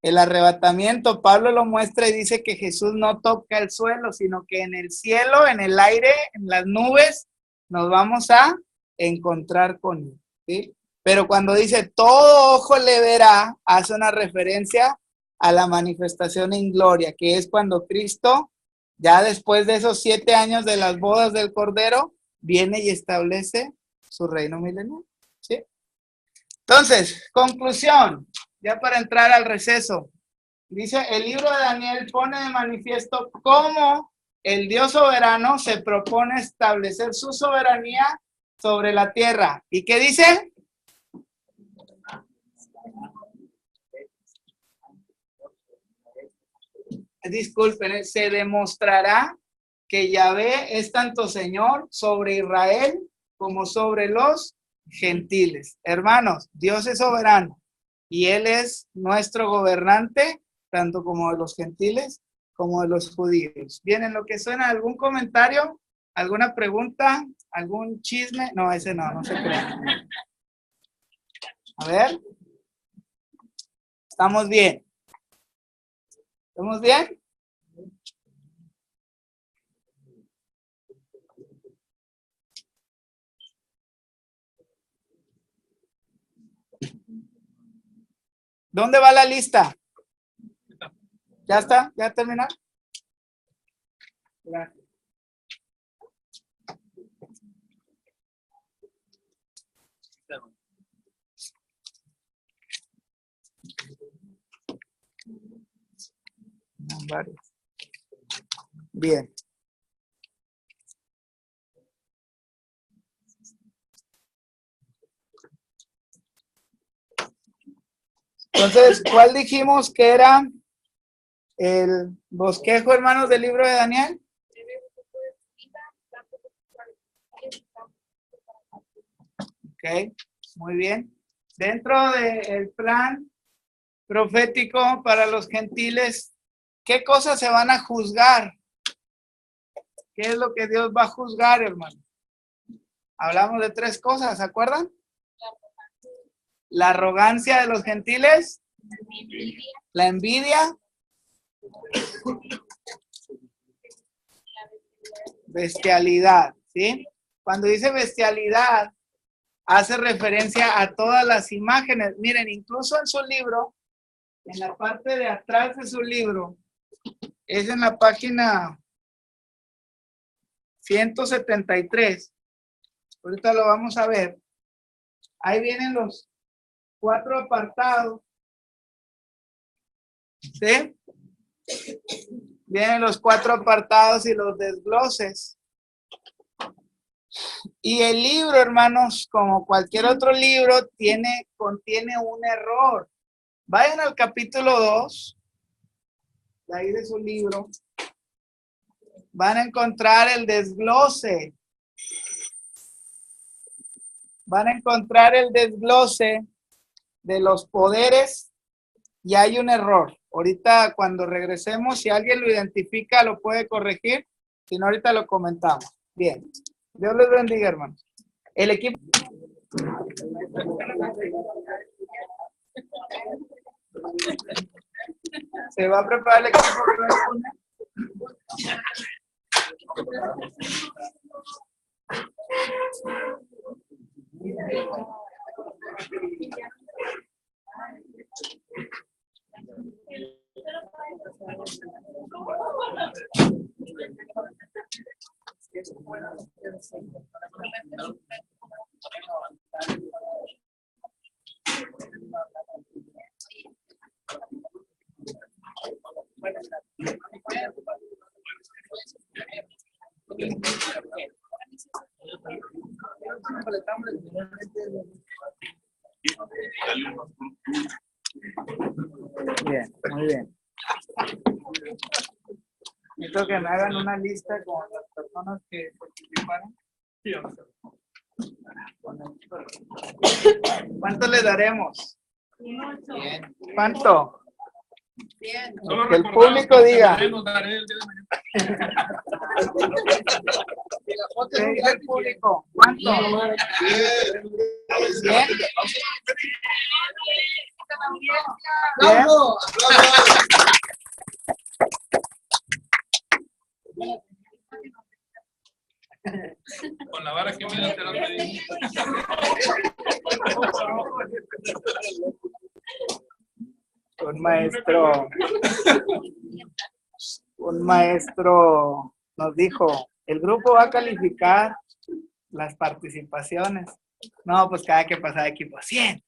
El arrebatamiento, Pablo lo muestra y dice que Jesús no toca el suelo, sino que en el cielo, en el aire, en las nubes, nos vamos a encontrar con él, ¿sí? Pero cuando dice todo ojo le verá, hace una referencia a la manifestación en gloria, que es cuando Cristo, ya después de esos 7 años de las bodas del Cordero, viene y establece su reino milenario, ¿sí? Entonces, conclusión. Ya para entrar al receso, dice, el libro de Daniel pone de manifiesto cómo el Dios soberano se propone establecer su soberanía sobre la tierra. ¿Y qué dice? Disculpen, se demostrará que Yahvé es tanto Señor sobre Israel como sobre los gentiles. Hermanos, Dios es soberano. Y Él es nuestro gobernante, tanto como de los gentiles como de los judíos. ¿Bien en lo que suena? ¿Algún comentario? ¿Alguna pregunta? ¿Algún chisme? No, ese no se crea. A ver. ¿Estamos bien? ¿Estamos bien? ¿Dónde va la lista? ¿Ya está? ¿Ya terminó? Gracias. Bien. Entonces, ¿cuál dijimos que era el bosquejo, hermanos, del libro de Daniel? Ok, muy bien. Dentro del plan profético para los gentiles, ¿qué cosas se van a juzgar? ¿Qué es lo que Dios va a juzgar, hermano? Hablamos de 3 cosas, ¿se acuerdan? La arrogancia de los gentiles, la envidia Bestialidad, ¿sí? Cuando dice bestialidad, hace referencia a todas las imágenes. Miren, incluso en su libro, en la parte de atrás de su libro, es en la página 173. Ahorita lo vamos a ver. Ahí vienen los 4 apartados. ¿Sí? Vienen los 4 apartados y los desgloses. Y el libro, hermanos, como cualquier otro libro, contiene un error. Vayan al capítulo 2, de ahí de su libro. Van a encontrar el desglose. Van a encontrar el desglose de los poderes y hay un error. Ahorita cuando regresemos, si alguien lo identifica, lo puede corregir. Si no, ahorita lo comentamos. Bien. Dios les bendiga, hermanos. El equipo. Se va a preparar el equipo. Bien, muy bien. Necesito que me hagan una lista con las personas que participaron. ¿Cuánto le daremos? Bien. ¿Cuánto? Bien. Que el público diga. ¿Qué dice el público? ¿Cuánto? ¿Bien? ¿Bien? Con la vara que me da un maestro nos dijo, el grupo va a calificar las participaciones. No, pues cada que pasaba equipo, 100.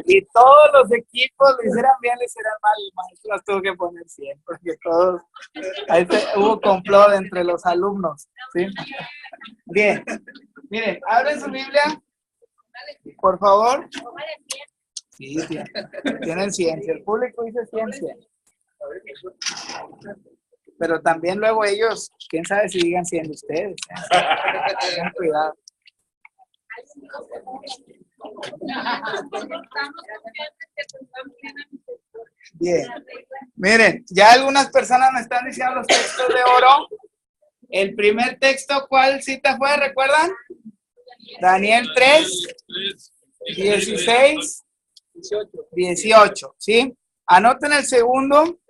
Y todos los equipos lo hicieran bien, lo hicieran mal, el maestro los tuvo que poner 100, porque todos, hubo complot entre los alumnos, ¿sí? Bien, miren, abren su Biblia, por favor. Sí, tienen 100, si el público dice 100. Pero también luego ellos, quién sabe si digan 100 de ustedes. Tengan cuidado. Bien. Miren, ya algunas personas me están diciendo los textos de oro. El primer texto, ¿cuál cita fue? ¿Recuerdan? Daniel 3, 16, 18, ¿sí? Anoten el segundo.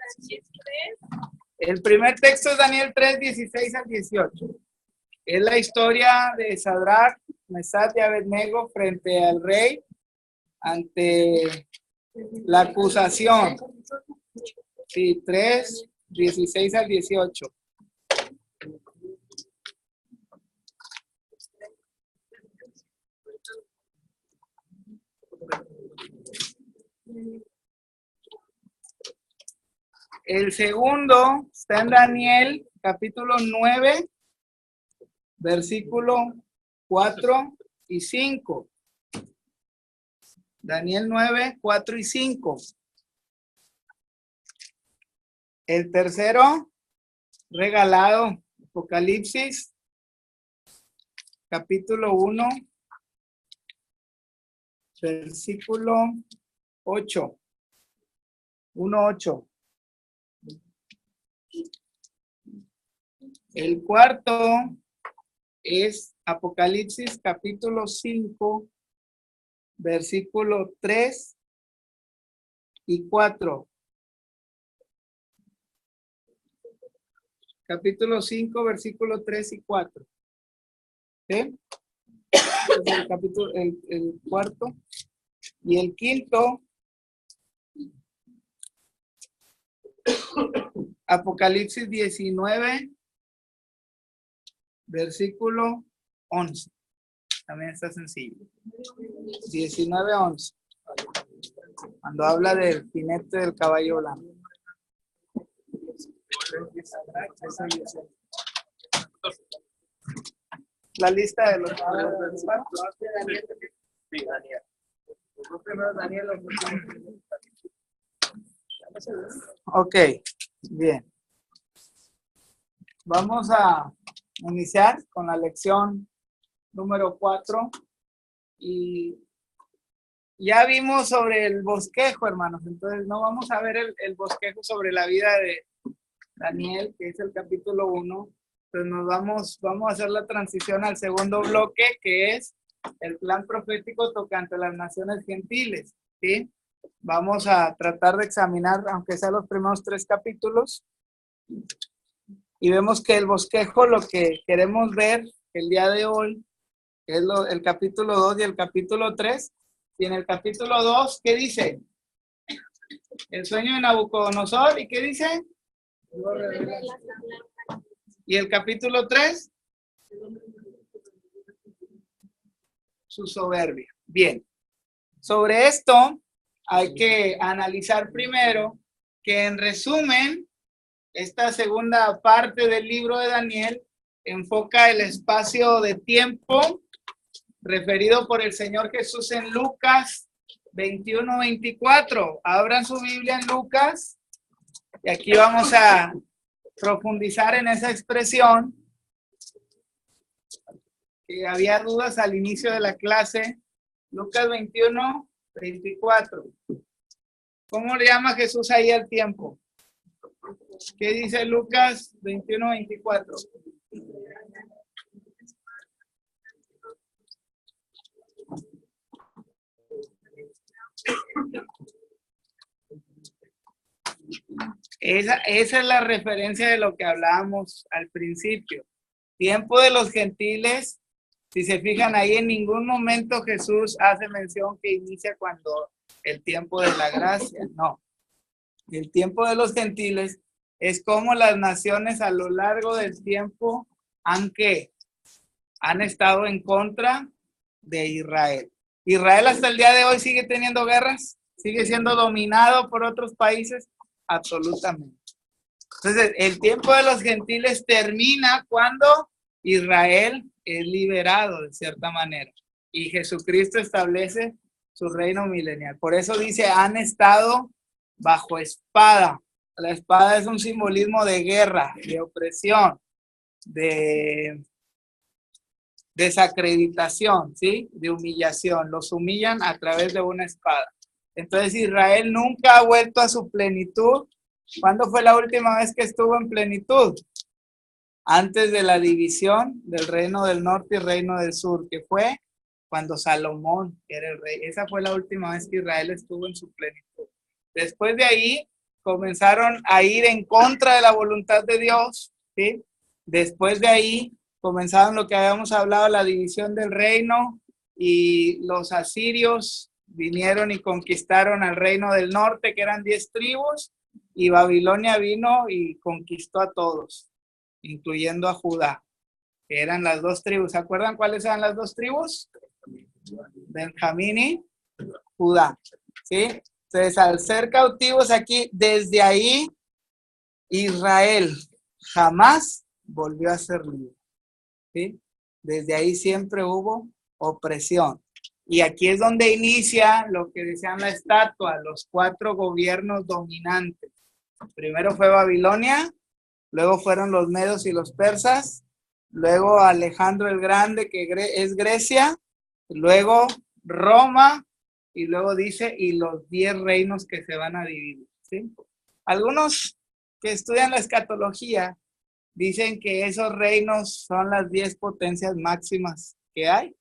El primer texto es Daniel 3, 16 al 18. Es la historia de Sadrach, Mesach y Abednego frente al rey ante la acusación. Sí, 3, 16 al 18. El segundo está en Daniel, capítulo 9, versículo 4 y 5. Daniel 9, 4 y 5. El tercero, regalado, Apocalipsis, capítulo 1, versículo 8. 1, 8. El cuarto es Apocalipsis capítulo 5, versículo 3 y 4. capítulo 5, versículos 3 y 4. ¿Sí? Es el capítulo, el cuarto. Y el quinto, Apocalipsis 19, versículo 11. También está sencillo. 19, 11. Cuando habla del jinete del caballo blanco. La lista de los Ok, bien. Vamos a iniciar con la lección número 4 y ya vimos sobre el bosquejo, hermanos. Entonces no vamos a ver el bosquejo sobre la vida de Daniel, que es el capítulo 1. Entonces vamos a hacer la transición al segundo bloque, que es el plan profético tocante a las naciones gentiles, ¿sí? Vamos a tratar de examinar, aunque sea los primeros 3 capítulos, y vemos que el bosquejo, lo que queremos ver el día de hoy, es el capítulo 2 y el capítulo 3. Y en el capítulo 2, ¿qué dice? El sueño de Nabucodonosor, ¿y qué dice? Y el capítulo 3, su soberbia. Bien, sobre esto hay que analizar primero que, en resumen, esta segunda parte del libro de Daniel enfoca el espacio de tiempo referido por el Señor Jesús en Lucas 21-24. Abran su Biblia en Lucas y aquí vamos a profundizar en esa expresión, que había dudas al inicio de la clase. Lucas 21-24. ¿Cómo le llama Jesús ahí al tiempo? ¿Qué dice Lucas 21-24? Esa es la referencia de lo que hablábamos al principio. Tiempo de los gentiles. Si se fijan ahí, en ningún momento Jesús hace mención que inicia cuando el tiempo de la gracia. No. El tiempo de los gentiles es como las naciones a lo largo del tiempo han estado en contra de Israel. Israel hasta el día de hoy sigue teniendo guerras, sigue siendo dominado por otros países, absolutamente. Entonces, el tiempo de los gentiles termina cuando Israel es liberado de cierta manera y Jesucristo establece su reino milenial. Por eso dice, han estado bajo espada. La espada es un simbolismo de guerra, de opresión, de desacreditación, ¿sí? De humillación. Los humillan a través de una espada. Entonces Israel nunca ha vuelto a su plenitud. ¿Cuándo fue la última vez que estuvo en plenitud? Antes de la división del reino del norte y reino del sur, que fue cuando Salomón era el rey. Esa fue la última vez que Israel estuvo en su plenitud. Después de ahí comenzaron a ir en contra de la voluntad de Dios, ¿sí? Después de ahí comenzaron lo que habíamos hablado, la división del reino, y los asirios vinieron y conquistaron al reino del norte, que eran 10 tribus, y Babilonia vino y conquistó a todos, incluyendo a Judá, que eran las 2 tribus. ¿Se acuerdan cuáles eran las 2 tribus? Benjamín y Judá, ¿sí? Entonces, al ser cautivos aquí, desde ahí, Israel jamás volvió a ser libre, ¿sí? Desde ahí siempre hubo opresión. Y aquí es donde inicia lo que decían la estatua, los 4 gobiernos dominantes. Primero fue Babilonia, luego fueron los medos y los persas, luego Alejandro el Grande, que es Grecia, luego Roma, y luego dice, y los 10 reinos que se van a dividir, ¿sí? Algunos que estudian la escatología dicen que esos reinos son las 10 potencias máximas que hay,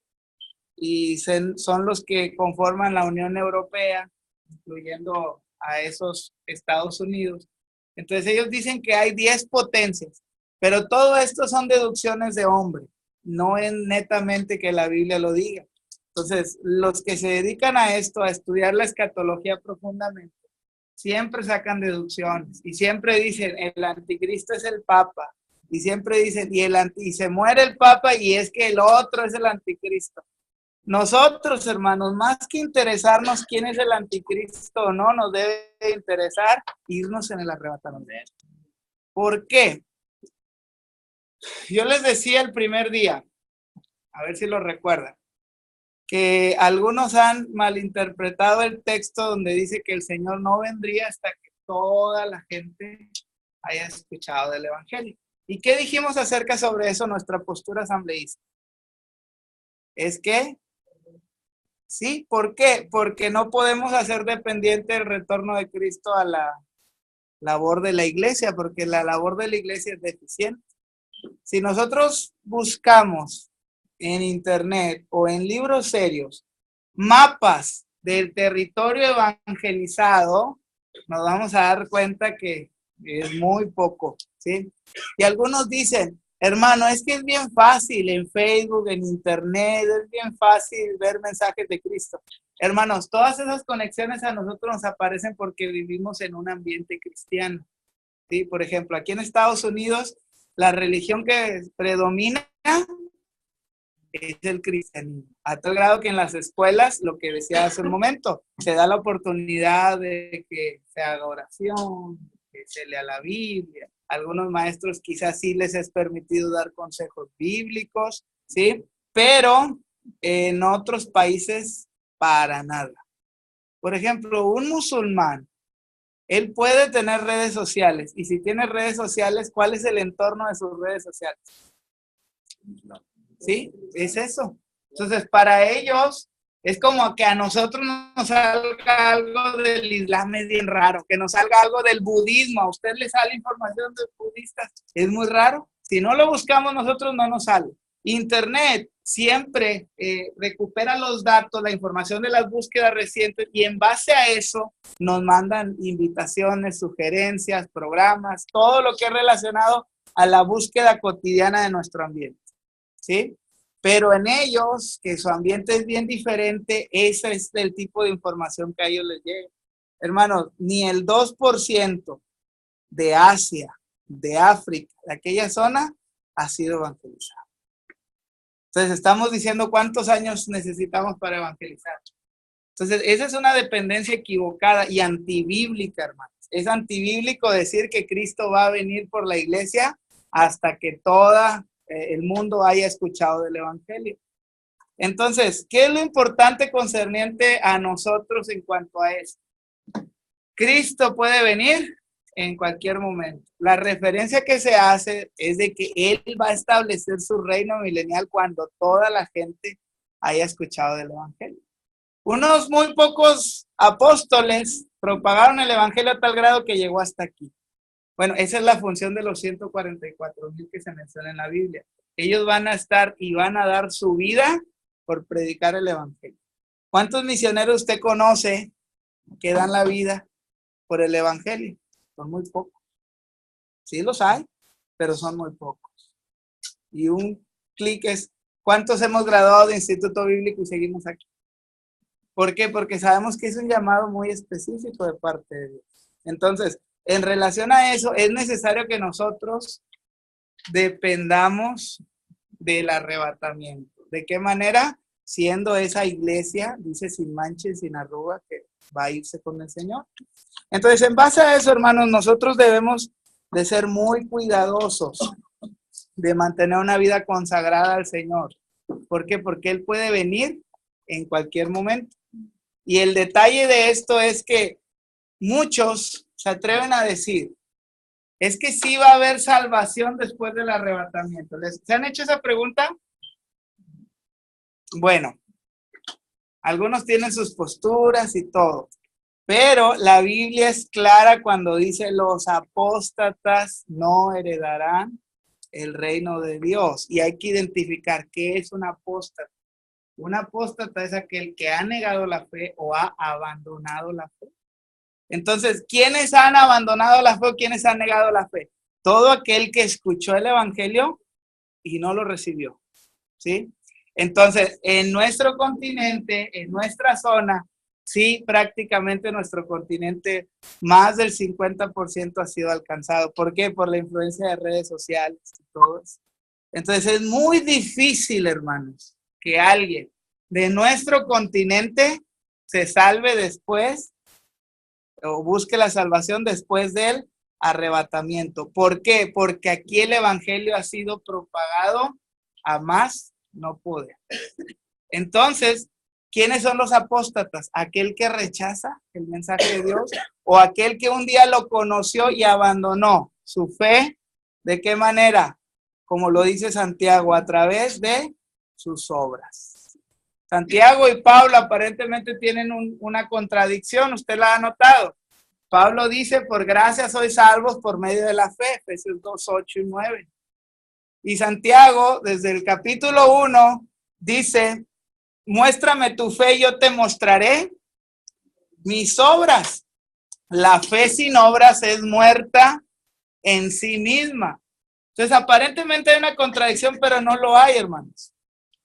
y son los que conforman la Unión Europea, incluyendo a esos Estados Unidos. Entonces ellos dicen que hay 10 potencias. Pero todo esto son deducciones de hombre, no es netamente que la Biblia lo diga. Entonces, los que se dedican a esto, a estudiar la escatología profundamente, siempre sacan deducciones y siempre dicen, el anticristo es el papa. Y siempre dicen, y se muere el papa y es que el otro es el anticristo. Nosotros, hermanos, más que interesarnos quién es el anticristo o no, nos debe interesar irnos en el arrebatamiento. ¿Por qué? Yo les decía el primer día, a ver si lo recuerdan, que algunos han malinterpretado el texto donde dice que el Señor no vendría hasta que toda la gente haya escuchado del Evangelio. ¿Y qué dijimos acerca sobre eso, nuestra postura asambleísta? Es que, sí, ¿por qué? Porque no podemos hacer dependiente el retorno de Cristo a la labor de la iglesia, porque la labor de la iglesia es deficiente. Si nosotros buscamos en internet o en libros serios mapas del territorio evangelizado, nos vamos a dar cuenta que es muy poco, ¿sí? Y algunos dicen, hermano, es que es bien fácil en Facebook, en internet, es bien fácil ver mensajes de Cristo. Hermanos, todas esas conexiones a nosotros nos aparecen porque vivimos en un ambiente cristiano, ¿sí? Por ejemplo, aquí en Estados Unidos, la religión que predomina es el cristianismo, a tal grado que en las escuelas, lo que decía hace un momento, se da la oportunidad de que se haga oración, que se lea la Biblia. Algunos maestros quizás sí les es permitido dar consejos bíblicos, ¿sí? Pero en otros países para nada. Por ejemplo, un musulmán, él puede tener redes sociales, y si tiene redes sociales, ¿cuál es el entorno de sus redes sociales? ¿Sí? Es eso. Entonces, para ellos, es como que a nosotros nos salga algo del Islam, es bien raro, que nos salga algo del budismo, a usted le sale información de budistas, es muy raro. Si no lo buscamos nosotros, no nos sale. Internet siempre recupera los datos, la información de las búsquedas recientes, y en base a eso nos mandan invitaciones, sugerencias, programas, todo lo que es relacionado a la búsqueda cotidiana de nuestro ambiente, ¿sí? Pero en ellos, que su ambiente es bien diferente, ese es el tipo de información que a ellos les llega. Hermanos, ni el 2% de Asia, de África, de aquella zona, ha sido evangelizado. Entonces, estamos diciendo cuántos años necesitamos para evangelizar. Entonces, esa es una dependencia equivocada y antibíblica, hermanos. Es antibíblico decir que Cristo va a venir por la iglesia hasta que toda el mundo haya escuchado del evangelio. Entonces, ¿qué es lo importante concerniente a nosotros en cuanto a esto? Cristo puede venir en cualquier momento. La referencia que se hace es de que Él va a establecer su reino milenial cuando toda la gente haya escuchado del evangelio. Unos muy pocos apóstoles propagaron el evangelio a tal grado que llegó hasta aquí. Bueno, esa es la función de los 144,000 que se menciona en la Biblia. Ellos van a estar y van a dar su vida por predicar el evangelio. ¿Cuántos misioneros usted conoce que dan la vida por el evangelio? Son muy pocos. Sí los hay, pero son muy pocos. Y un clic es, ¿cuántos hemos graduado de Instituto Bíblico y seguimos aquí? ¿Por qué? Porque sabemos que es un llamado muy específico de parte de Dios. Entonces, en relación a eso, es necesario que nosotros dependamos del arrebatamiento. ¿De qué manera? Siendo esa iglesia, dice, sin mancha y sin arruga, que va a irse con el Señor. Entonces, en base a eso, hermanos, nosotros debemos de ser muy cuidadosos de mantener una vida consagrada al Señor. ¿Por qué? Porque Él puede venir en cualquier momento. Y el detalle de esto es que muchos se atreven a decir, es que sí va a haber salvación después del arrebatamiento. ¿Se han hecho esa pregunta? Bueno, algunos tienen sus posturas y todo, pero la Biblia es clara cuando dice los apóstatas no heredarán el reino de Dios. Y hay que identificar qué es un apóstata. Un apóstata es aquel que ha negado la fe o ha abandonado la fe. Entonces, ¿quiénes han abandonado la fe o quiénes han negado la fe? todo aquel que escuchó el evangelio y no lo recibió, ¿sí? Entonces, en nuestro continente, en nuestra zona, sí, prácticamente nuestro continente, más del 50% ha sido alcanzado. ¿Por qué? Por la influencia de redes sociales y todo eso. Entonces, es muy difícil, hermanos, que alguien de nuestro continente se salve después o busque la salvación después del arrebatamiento. ¿Por qué? Porque aquí el evangelio ha sido propagado a más no poder. Entonces, ¿quiénes son los apóstatas? ¿Aquel que rechaza el mensaje de Dios o aquel que un día lo conoció y abandonó su fe? ¿De qué manera? Como lo dice Santiago, a través de sus obras. Santiago y Pablo aparentemente tienen una contradicción, usted la ha notado. Pablo dice, por gracia sois salvos por medio de la fe, Efesios 2, 8 y 9. Y Santiago, desde el capítulo 1, dice, muéstrame tu fe y yo te mostraré mis obras. La fe sin obras es muerta en sí misma. Entonces, aparentemente hay una contradicción, pero no lo hay, hermanos.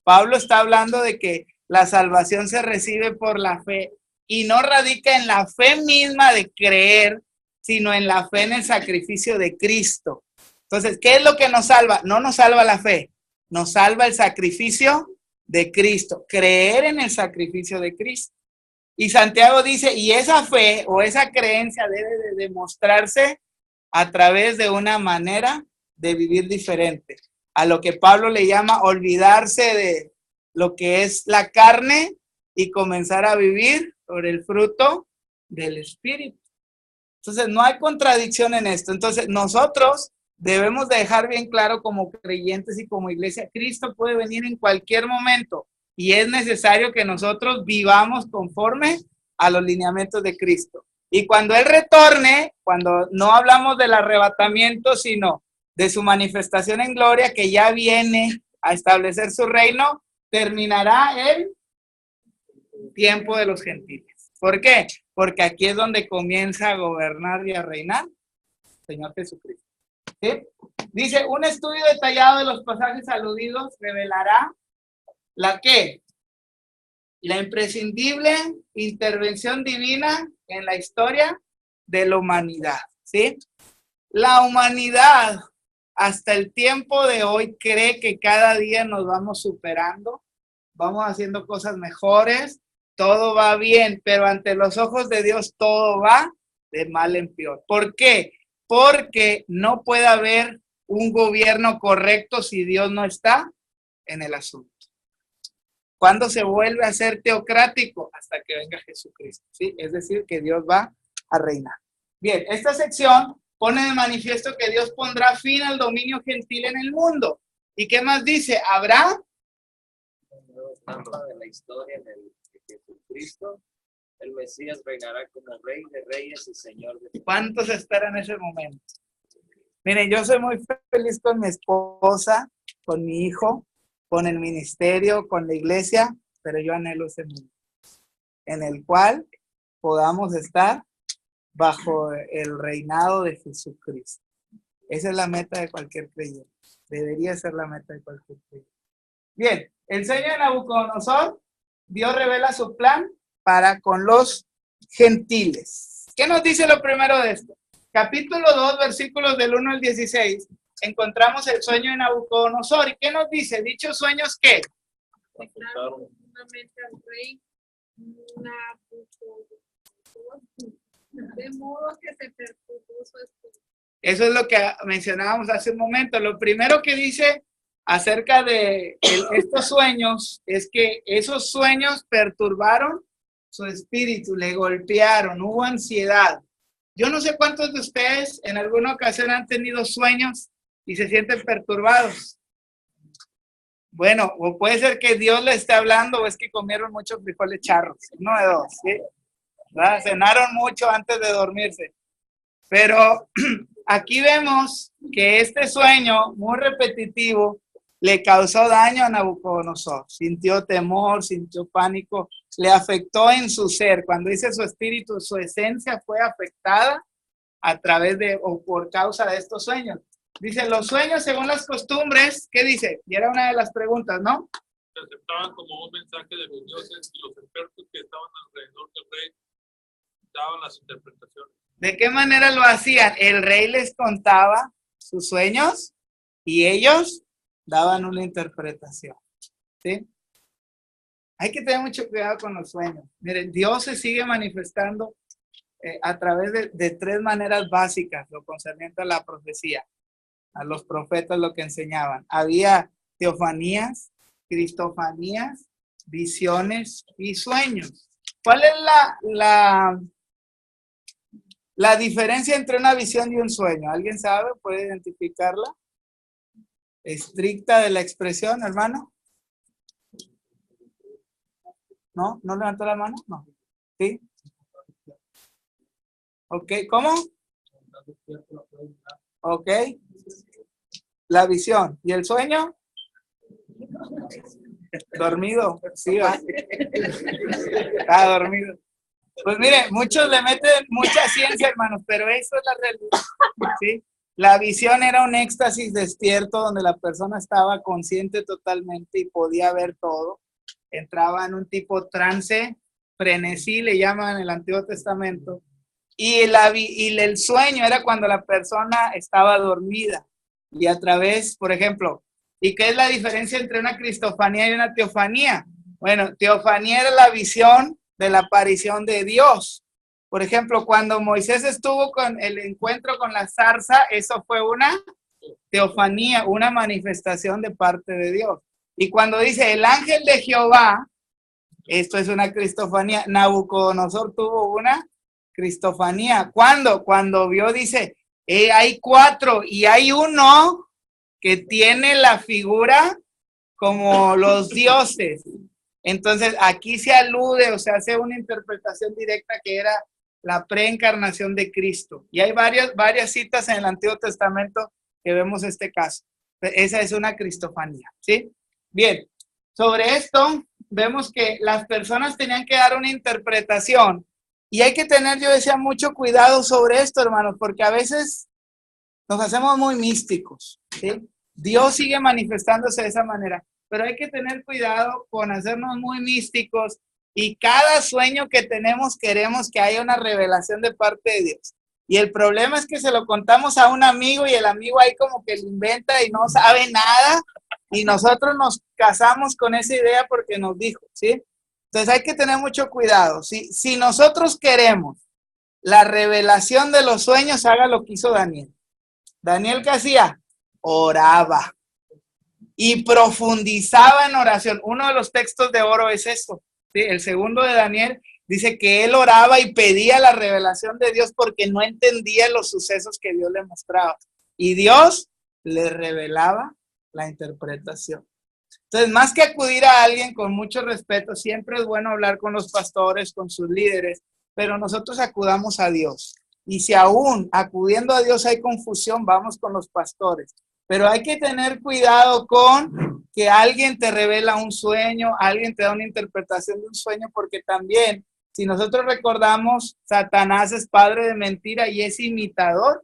Pablo está hablando de que la salvación se recibe por la fe y no radica en la fe misma de creer, sino en la fe en el sacrificio de Cristo. Entonces, ¿qué es lo que nos salva? No nos salva la fe, nos salva el sacrificio de Cristo, creer en el sacrificio de Cristo. Y Santiago dice, y esa fe o esa creencia debe de demostrarse a través de una manera de vivir diferente, a lo que Pablo le llama olvidarse de lo que es la carne y comenzar a vivir por el fruto del Espíritu. Entonces, no hay contradicción en esto. Entonces, nosotros debemos dejar bien claro como creyentes y como iglesia, Cristo puede venir en cualquier momento y es necesario que nosotros vivamos conforme a los lineamientos de Cristo. Y cuando Él retorne, cuando no hablamos del arrebatamiento, sino de su manifestación en gloria, que ya viene a establecer su reino, terminará el tiempo de los gentiles. ¿Por qué? Porque aquí es donde comienza a gobernar y a reinar el Señor Jesucristo. ¿Sí? Dice, un estudio detallado de los pasajes aludidos revelará la que la imprescindible intervención divina en la historia de la humanidad. ¿Sí? La humanidad hasta el tiempo de hoy cree que cada día nos vamos superando, vamos haciendo cosas mejores, todo va bien, pero ante los ojos de Dios todo va de mal en peor. ¿Por qué? Porque no puede haber un gobierno correcto si Dios no está en el asunto. ¿Cuándo se vuelve a ser teocrático? Hasta que venga Jesucristo, ¿sí? Es decir, que Dios va a reinar. Bien, esta sección pone de manifiesto que Dios pondrá fin al dominio gentil en el mundo. ¿Y qué más dice? Habrá de la historia de Jesucristo, el Mesías reinará como Rey de Reyes y Señor de... ¿Cuántos esperan ese momento? Miren, yo soy muy feliz con mi esposa, con mi hijo, con el ministerio, con la iglesia, pero yo anhelo ese mundo en el cual podamos estar bajo el reinado de Jesucristo. Esa es la meta de cualquier creyente. Debería ser la meta de cualquier creyente. Bien, el sueño de Nabucodonosor, Dios revela su plan para con los gentiles. ¿Qué nos dice lo primero de esto? Capítulo 2, versículos del 1 al 16, encontramos el sueño de Nabucodonosor. ¿Y qué nos dice? Dichos sueños, ¿qué? Afectaron profundamente al rey Nabucodonosor, de modo que se perturbó su espíritu. Eso es lo que mencionábamos hace un momento. Lo primero que dice acerca de estos sueños es que esos sueños perturbaron su espíritu, le golpearon, hubo ansiedad. Yo no sé cuántos de ustedes en alguna ocasión han tenido sueños y se sienten perturbados. Bueno, o puede ser que Dios le esté hablando o es que comieron muchos frijoles charros, uno de dos, ¿sí? ¿Verdad? Cenaron mucho antes de dormirse. Pero aquí vemos que este sueño muy repetitivo le causó daño a Nabucodonosor. Sintió temor, sintió pánico, le afectó en su ser. Cuando dice su espíritu, su esencia fue afectada a través de o por causa de estos sueños. Dice, los sueños según las costumbres, ¿qué dice? Y era una de las preguntas, ¿no? Se aceptaban como un mensaje de los dioses y los expertos que estaban alrededor del rey daban las interpretaciones. ¿De qué manera lo hacían? El rey les contaba sus sueños y ellos daban una interpretación, ¿sí? Hay que tener mucho cuidado con los sueños. Miren, Dios se sigue manifestando a través de tres maneras básicas, lo concerniente a la profecía. A los profetas lo que enseñaban. Había teofanías, cristofanías, visiones y sueños. ¿Cuál es la diferencia entre una visión y un sueño? ¿Alguien sabe? ¿Puede identificarla? ¿Estricta de la expresión, hermano? ¿No? ¿No levantó la mano? No. ¿Sí? Ok, ¿cómo? Ok. La visión. ¿Y el sueño? Dormido. Sí, va. Está dormido. Pues mire, muchos le meten mucha ciencia, hermanos, pero eso es la realidad, ¿sí? La visión era un éxtasis despierto donde la persona estaba consciente totalmente y podía ver todo. Entraba en un tipo trance, frenesí, le llaman en el Antiguo Testamento. Y el sueño era cuando la persona estaba dormida. Y a través, por ejemplo, ¿y qué es la diferencia entre una cristofanía y una teofanía? Bueno, teofanía era la visión de la aparición de Dios. Por ejemplo, cuando Moisés estuvo con el encuentro con la zarza, eso fue una teofanía, una manifestación de parte de Dios. Y cuando dice el ángel de Jehová, esto es una cristofanía. Nabucodonosor tuvo una cristofanía. ¿Cuándo? Cuando vio, dice, hay 4 y hay uno que tiene la figura como los dioses. Entonces, aquí se alude o se hace una interpretación directa que era la preencarnación de Cristo. Y hay varias citas en el Antiguo Testamento que vemos este caso. Esa es una cristofanía, ¿sí? Bien, sobre esto vemos que las personas tenían que dar una interpretación y hay que tener, yo decía, mucho cuidado sobre esto, hermanos, porque a veces nos hacemos muy místicos, ¿sí? Dios sigue manifestándose de esa manera, pero hay que tener cuidado con hacernos muy místicos y cada sueño que tenemos queremos que haya una revelación de parte de Dios. Y el problema es que se lo contamos a un amigo y el amigo ahí como que lo inventa y no sabe nada y nosotros nos casamos con esa idea porque nos dijo, ¿sí? Entonces hay que tener mucho cuidado. Si nosotros queremos la revelación de los sueños, haga lo que hizo Daniel. Daniel, ¿qué hacía? Oraba y profundizaba en oración. Uno de los textos de oro es esto, ¿sí? El segundo de Daniel dice que él oraba y pedía la revelación de Dios porque no entendía los sucesos que Dios le mostraba. Y Dios le revelaba la interpretación. Entonces, más que acudir a alguien con mucho respeto, siempre es bueno hablar con los pastores, con sus líderes, pero nosotros acudamos a Dios. Y si aún acudiendo a Dios hay confusión, vamos con los pastores. Pero hay que tener cuidado con que alguien te revela un sueño, alguien te da una interpretación de un sueño, porque también, si nosotros recordamos, Satanás es padre de mentira y es imitador.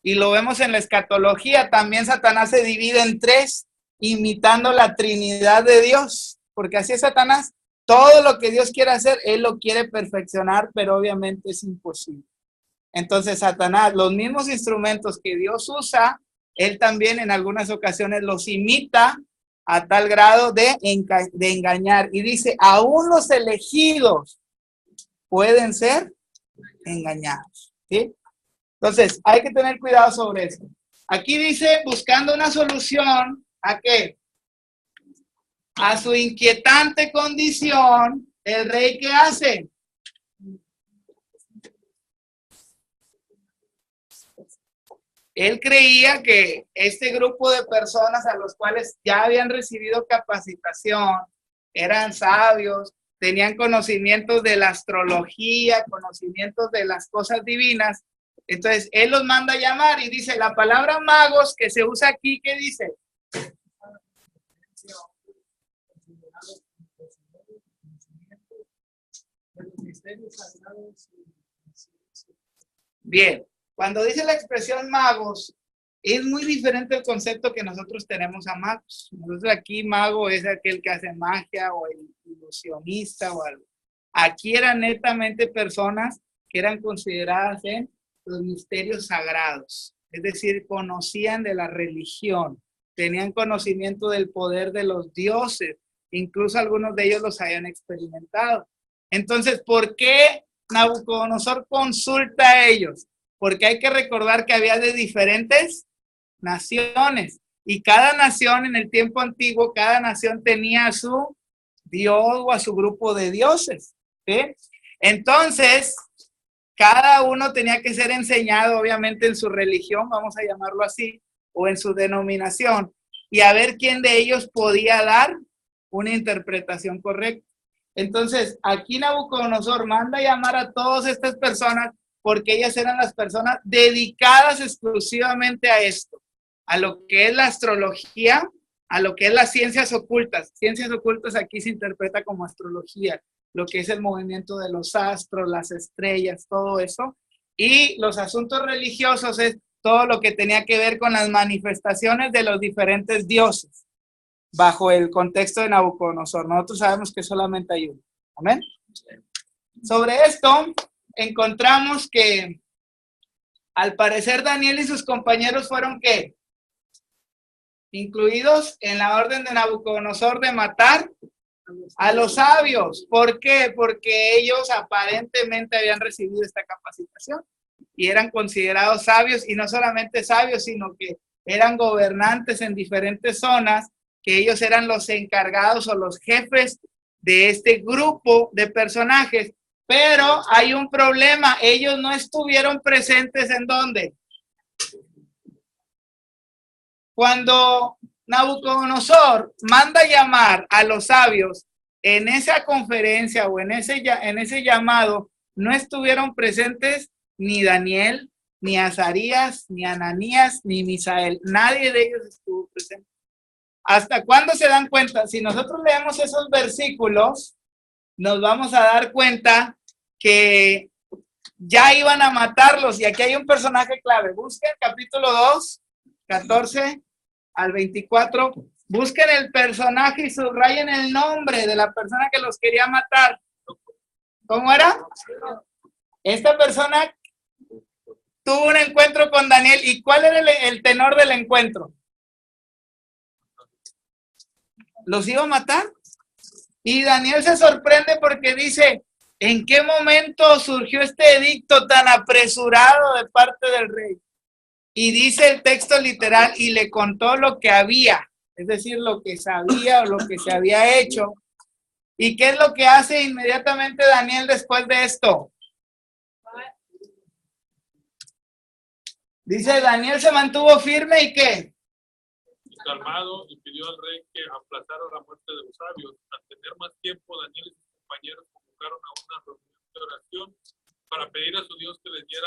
Y lo vemos en la escatología, también Satanás se divide en 3, imitando la Trinidad de Dios, porque así es Satanás. Todo lo que Dios quiere hacer, él lo quiere perfeccionar, pero obviamente es imposible. Entonces Satanás, los mismos instrumentos que Dios usa, él también en algunas ocasiones los imita a tal grado de engañar. Y dice, aún los elegidos pueden ser engañados, ¿sí? Entonces, hay que tener cuidado sobre esto. Aquí dice, buscando una solución, ¿a qué? A su inquietante condición, el rey, ¿qué hace? Él creía que este grupo de personas a los cuales ya habían recibido capacitación, eran sabios, tenían conocimientos de la astrología, conocimientos de las cosas divinas. Entonces, él los manda a llamar y dice, la palabra magos que se usa aquí, ¿qué dice? Bien, Cuando dice la expresión magos, es muy diferente el concepto que nosotros tenemos a magos. Nosotros aquí mago es aquel que hace magia o el ilusionista o algo. Aquí eran netamente personas que eran consideradas en los misterios sagrados. Es decir, conocían de la religión, tenían conocimiento del poder de los dioses. Incluso algunos de ellos los habían experimentado. Entonces, ¿por qué Nabucodonosor consulta a ellos? Porque hay que recordar que había de diferentes naciones y cada nación en el tiempo antiguo, cada nación tenía a su dios o a su grupo de dioses, ¿sí? Entonces, cada uno tenía que ser enseñado obviamente en su religión, vamos a llamarlo así, o en su denominación, y a ver quién de ellos podía dar una interpretación correcta. Entonces, aquí Nabucodonosor manda a llamar a todas estas personas porque ellas eran las personas dedicadas exclusivamente a esto, a lo que es la astrología, a lo que es las ciencias ocultas. Ciencias ocultas aquí se interpreta como astrología, lo que es el movimiento de los astros, las estrellas, todo eso. Y los asuntos religiosos es todo lo que tenía que ver con las manifestaciones de los diferentes dioses, bajo el contexto de Nabucodonosor. Nosotros sabemos que solamente hay uno. Amén. Sobre esto, encontramos que al parecer Daniel y sus compañeros fueron ¿qué? Incluidos en la orden de Nabucodonosor de matar a los sabios. ¿Por qué? Porque ellos aparentemente habían recibido esta capacitación y eran considerados sabios, y no solamente sabios, sino que eran gobernantes en diferentes zonas, que ellos eran los encargados o los jefes de este grupo de personajes. Pero hay un problema, ellos no estuvieron presentes ¿en dónde? Cuando Nabucodonosor manda llamar a los sabios en esa conferencia o en ese llamado, no estuvieron presentes ni Daniel, ni Azarías, ni Ananías, ni Misael. Nadie de ellos estuvo presente. ¿Hasta cuándo se dan cuenta? Si nosotros leemos esos versículos, nos vamos a dar cuenta que ya iban a matarlos. Y aquí hay un personaje clave. Busquen capítulo 2, 14 al 24. Busquen el personaje y subrayen el nombre de la persona que los quería matar. ¿Cómo era? Esta persona tuvo un encuentro con Daniel. ¿Y cuál era el tenor del encuentro? ¿Los iba a matar? Y Daniel se sorprende porque dice, ¿en qué momento surgió este edicto tan apresurado de parte del rey? Y dice el texto literal, y le contó lo que había, es decir, lo que sabía o lo que se había hecho. ¿Y qué es lo que hace inmediatamente Daniel después de esto? Dice, Daniel se mantuvo firme y ¿qué? Calmado, y pidió al rey que aplazara la muerte de los sabios. Al tener más tiempo, Daniel y sus compañeros convocaron a una reunión de oración para pedir a su Dios que les diera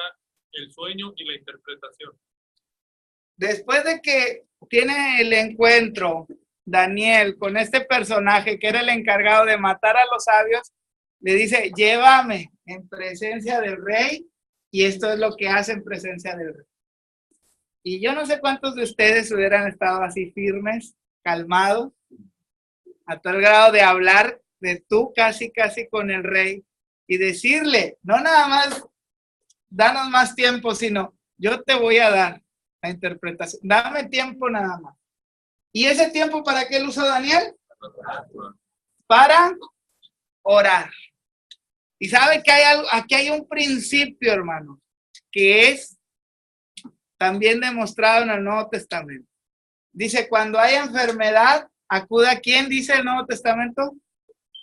el sueño y la interpretación. Después de que tiene el encuentro Daniel con este personaje que era el encargado de matar a los sabios, le dice, llévame en presencia del rey, y esto es lo que hace en presencia del rey. Y yo no sé cuántos de ustedes hubieran estado así firmes, calmados, a tal grado de hablar de tú casi con el rey y decirle, no nada más, danos más tiempo, sino yo te voy a dar la interpretación. Dame tiempo nada más. ¿Y ese tiempo para qué lo usó Daniel? Para orar. Y sabe que hay algo, aquí hay un principio, hermano, que es también demostrado en el Nuevo Testamento. Dice, cuando hay enfermedad, acude a quién, dice el Nuevo Testamento,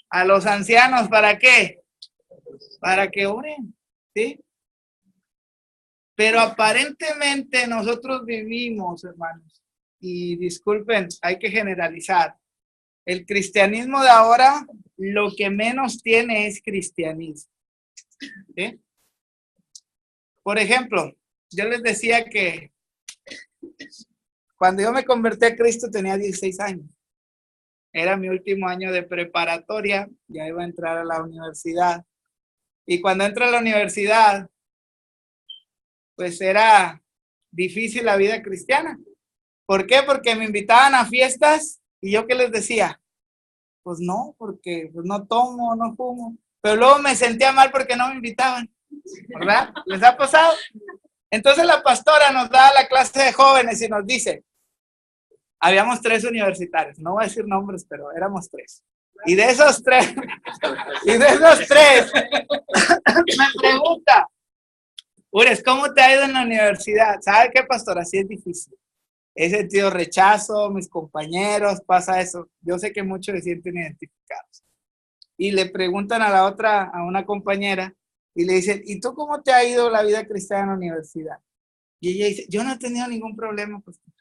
a los ancianos. ¿Para qué? Para que oren, ¿sí? Pero aparentemente nosotros vivimos, hermanos, y disculpen, hay que generalizar. El cristianismo de ahora lo que menos tiene es cristianismo, ¿sí? Por ejemplo, yo les decía que cuando yo me convertí a Cristo tenía 16 años. Era mi último año de preparatoria, ya iba a entrar a la universidad. Y cuando entro a la universidad, pues era difícil la vida cristiana. ¿Por qué? Porque me invitaban a fiestas y yo, ¿qué les decía? Pues no, porque pues no tomo, no fumo. Pero luego me sentía mal porque no me invitaban, ¿verdad? ¿Les ha pasado? Entonces la pastora nos da la clase de jóvenes y nos dice, habíamos 3 universitarios, no voy a decir nombres, pero éramos 3. Y de esos 3, me pregunta, Ures, ¿cómo te ha ido en la universidad? ¿Sabe qué, pastora? Así es difícil. He sentido rechazo, mis compañeros, pasa eso. Yo sé que muchos se sienten identificados. Y le preguntan a una compañera, y le dicen, ¿y tú cómo te ha ido la vida cristiana en la universidad? Y ella dice, yo no he tenido ningún problema, pastor.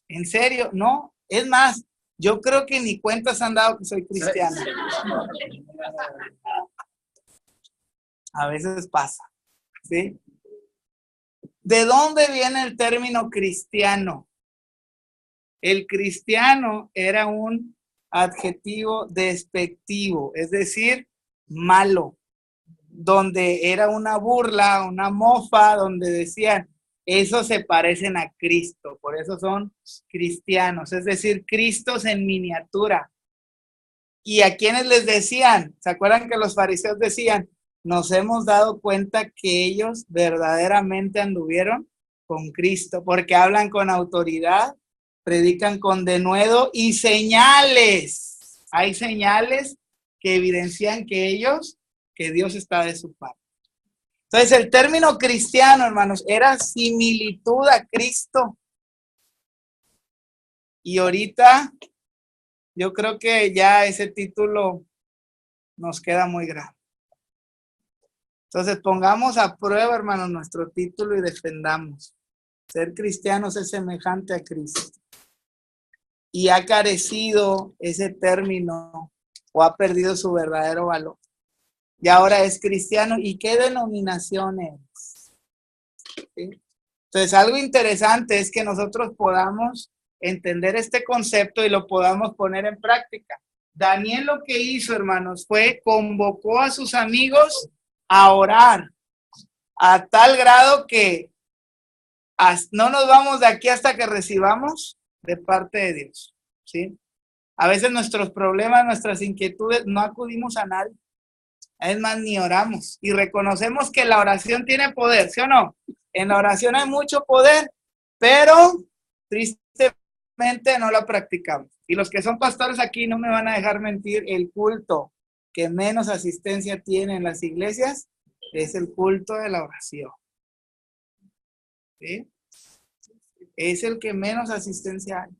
¿En serio? No. Es más, yo creo que ni cuentas han dado que soy cristiana. A veces pasa, ¿sí? ¿De dónde viene el término cristiano? El cristiano era un adjetivo despectivo, es decir, malo, donde era una burla, una mofa, donde decían, esos se parecen a Cristo, por eso son cristianos, es decir, Cristos en miniatura. ¿Y a quienes les decían? ¿Se acuerdan que los fariseos decían, nos hemos dado cuenta que ellos verdaderamente anduvieron con Cristo, porque hablan con autoridad, predican con denuedo y señales? Hay señales que evidencian que Dios está de su parte. Entonces, el término cristiano, hermanos, era similitud a Cristo. Y ahorita, yo creo que ya ese título nos queda muy grande. Entonces, pongamos a prueba, hermanos, nuestro título y defendamos. Ser cristianos es semejante a Cristo. Y ha carecido ese término o ha perdido su verdadero valor. Y ahora es cristiano. ¿Y qué denominación es? ¿Sí? Entonces, algo interesante es que nosotros podamos entender este concepto y lo podamos poner en práctica. Daniel lo que hizo, hermanos, fue convocó a sus amigos a orar a tal grado que no nos vamos de aquí hasta que recibamos de parte de Dios, ¿sí? A veces nuestros problemas, nuestras inquietudes, no acudimos a nadie. Es más, ni oramos. Y reconocemos que la oración tiene poder, ¿sí o no? En la oración hay mucho poder, pero tristemente no la practicamos. Y los que son pastores aquí no me van a dejar mentir, el culto que menos asistencia tiene en las iglesias es el culto de la oración. ¿Sí? Es el que menos asistencia hay.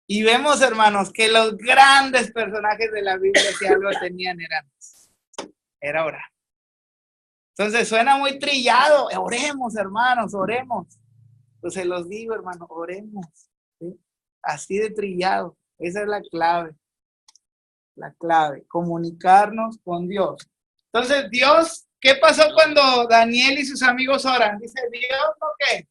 Y vemos, hermanos, que los grandes personajes de la Biblia, si algo tenían, era orar. Entonces suena muy trillado. Oremos, hermanos, oremos. Pues se los digo, hermanos, oremos. ¿Sí? Así de trillado. Esa es la clave. La clave, comunicarnos con Dios. Entonces, Dios, ¿qué pasó cuando Daniel y sus amigos oran? Dice, Dios, ¿no qué?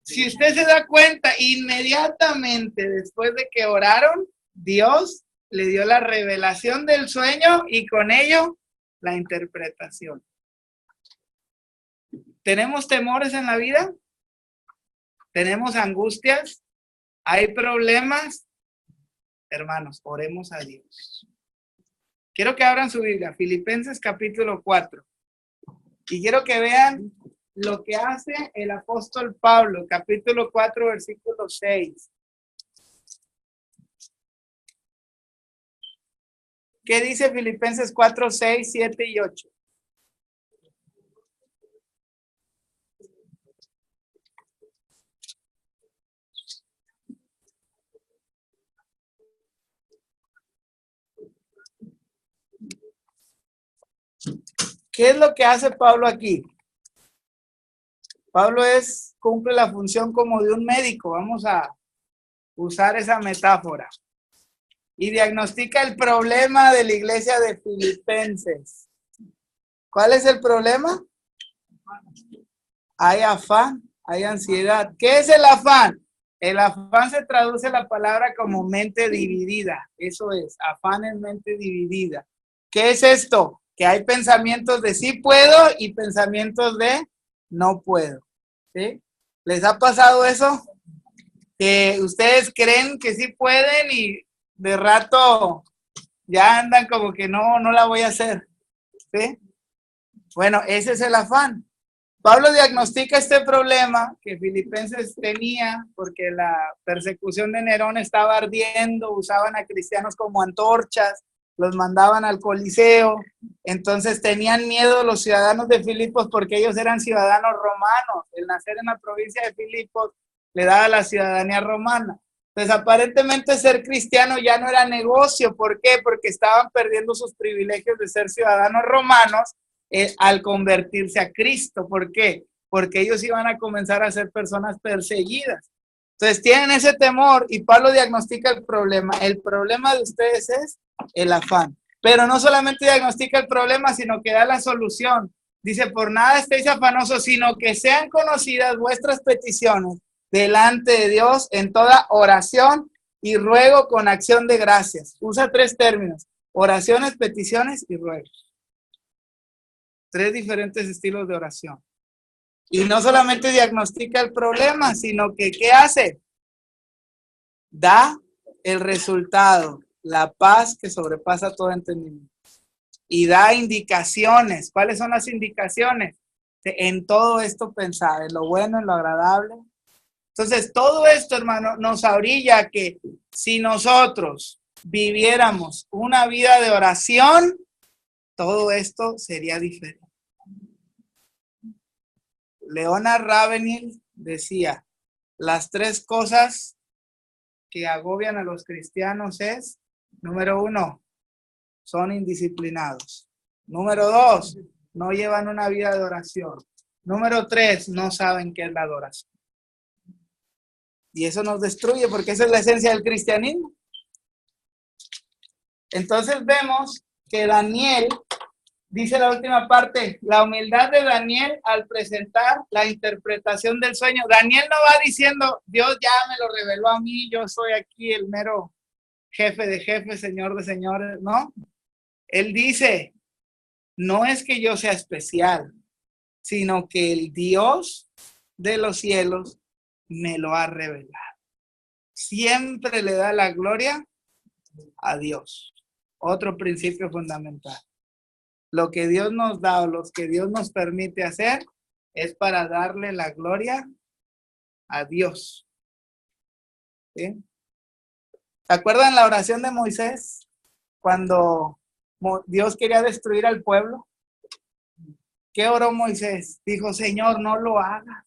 Si usted se da cuenta, inmediatamente después de que oraron, Dios le dio la revelación del sueño y con ello la interpretación. ¿Tenemos temores en la vida? ¿Tenemos angustias? ¿Hay problemas? Hermanos, oremos a Dios. Quiero que abran su Biblia, Filipenses capítulo 4. Y quiero que vean lo que hace el apóstol Pablo, capítulo 4, versículo 6. ¿Qué dice Filipenses 4, 6, 7 y 8? ¿Qué es lo que hace Pablo aquí? Pablo cumple la función como de un médico, vamos a usar esa metáfora, y diagnostica el problema de la iglesia de Filipenses. ¿Cuál es el problema? Hay afán, hay ansiedad. ¿Qué es el afán? El afán se traduce la palabra como mente dividida. Eso es, afán en mente dividida. ¿Qué es esto? Que hay pensamientos de sí puedo y pensamientos de no puedo. ¿Sí? ¿Les ha pasado eso? Que ustedes creen que sí pueden y de rato ya andan como que no la voy a hacer. ¿Sí? Bueno, ese es el afán. Pablo diagnostica este problema que Filipenses tenía porque la persecución de Nerón estaba ardiendo, usaban a cristianos como antorchas, los mandaban al Coliseo, entonces tenían miedo los ciudadanos de Filipos porque ellos eran ciudadanos romanos. El nacer en la provincia de Filipos le daba la ciudadanía romana. Entonces aparentemente ser cristiano ya no era negocio. ¿Por qué? Porque estaban perdiendo sus privilegios de ser ciudadanos romanos al convertirse a Cristo. ¿Por qué? Porque ellos iban a comenzar a ser personas perseguidas. Entonces tienen ese temor y Pablo diagnostica el problema. El problema de ustedes es el afán. Pero no solamente diagnostica el problema, sino que da la solución. Dice, por nada estéis afanosos, sino que sean conocidas vuestras peticiones delante de Dios en toda oración y ruego con acción de gracias. Usa 3 términos: oraciones, peticiones y ruegos. 3 diferentes estilos de oración. Y no solamente diagnostica el problema, sino que ¿qué hace? Da el resultado, la paz que sobrepasa todo entendimiento. Y da indicaciones. ¿Cuáles son las indicaciones? En todo esto pensar, en lo bueno, en lo agradable. Entonces, todo esto, hermano, nos orilla a que si nosotros viviéramos una vida de oración, todo esto sería diferente. Leonard Ravenhill decía, las 3 cosas que agobian a los cristianos es, número 1, son indisciplinados. Número 2, no llevan una vida de oración. Número 3, no saben qué es la adoración. Y eso nos destruye porque esa es la esencia del cristianismo. Entonces vemos que Daniel, dice la última parte, la humildad de Daniel al presentar la interpretación del sueño. Daniel no va diciendo, Dios ya me lo reveló a mí, yo soy aquí el mero jefe de jefes, señor de señores, ¿no? Él dice, no es que yo sea especial, sino que el Dios de los cielos me lo ha revelado. Siempre le da la gloria a Dios. Otro principio fundamental. Lo que Dios nos da o lo que Dios nos permite hacer es para darle la gloria a Dios. ¿Sí? ¿Se acuerdan la oración de Moisés? Cuando Dios quería destruir al pueblo. ¿Qué oró Moisés? Dijo, Señor, no lo hagas.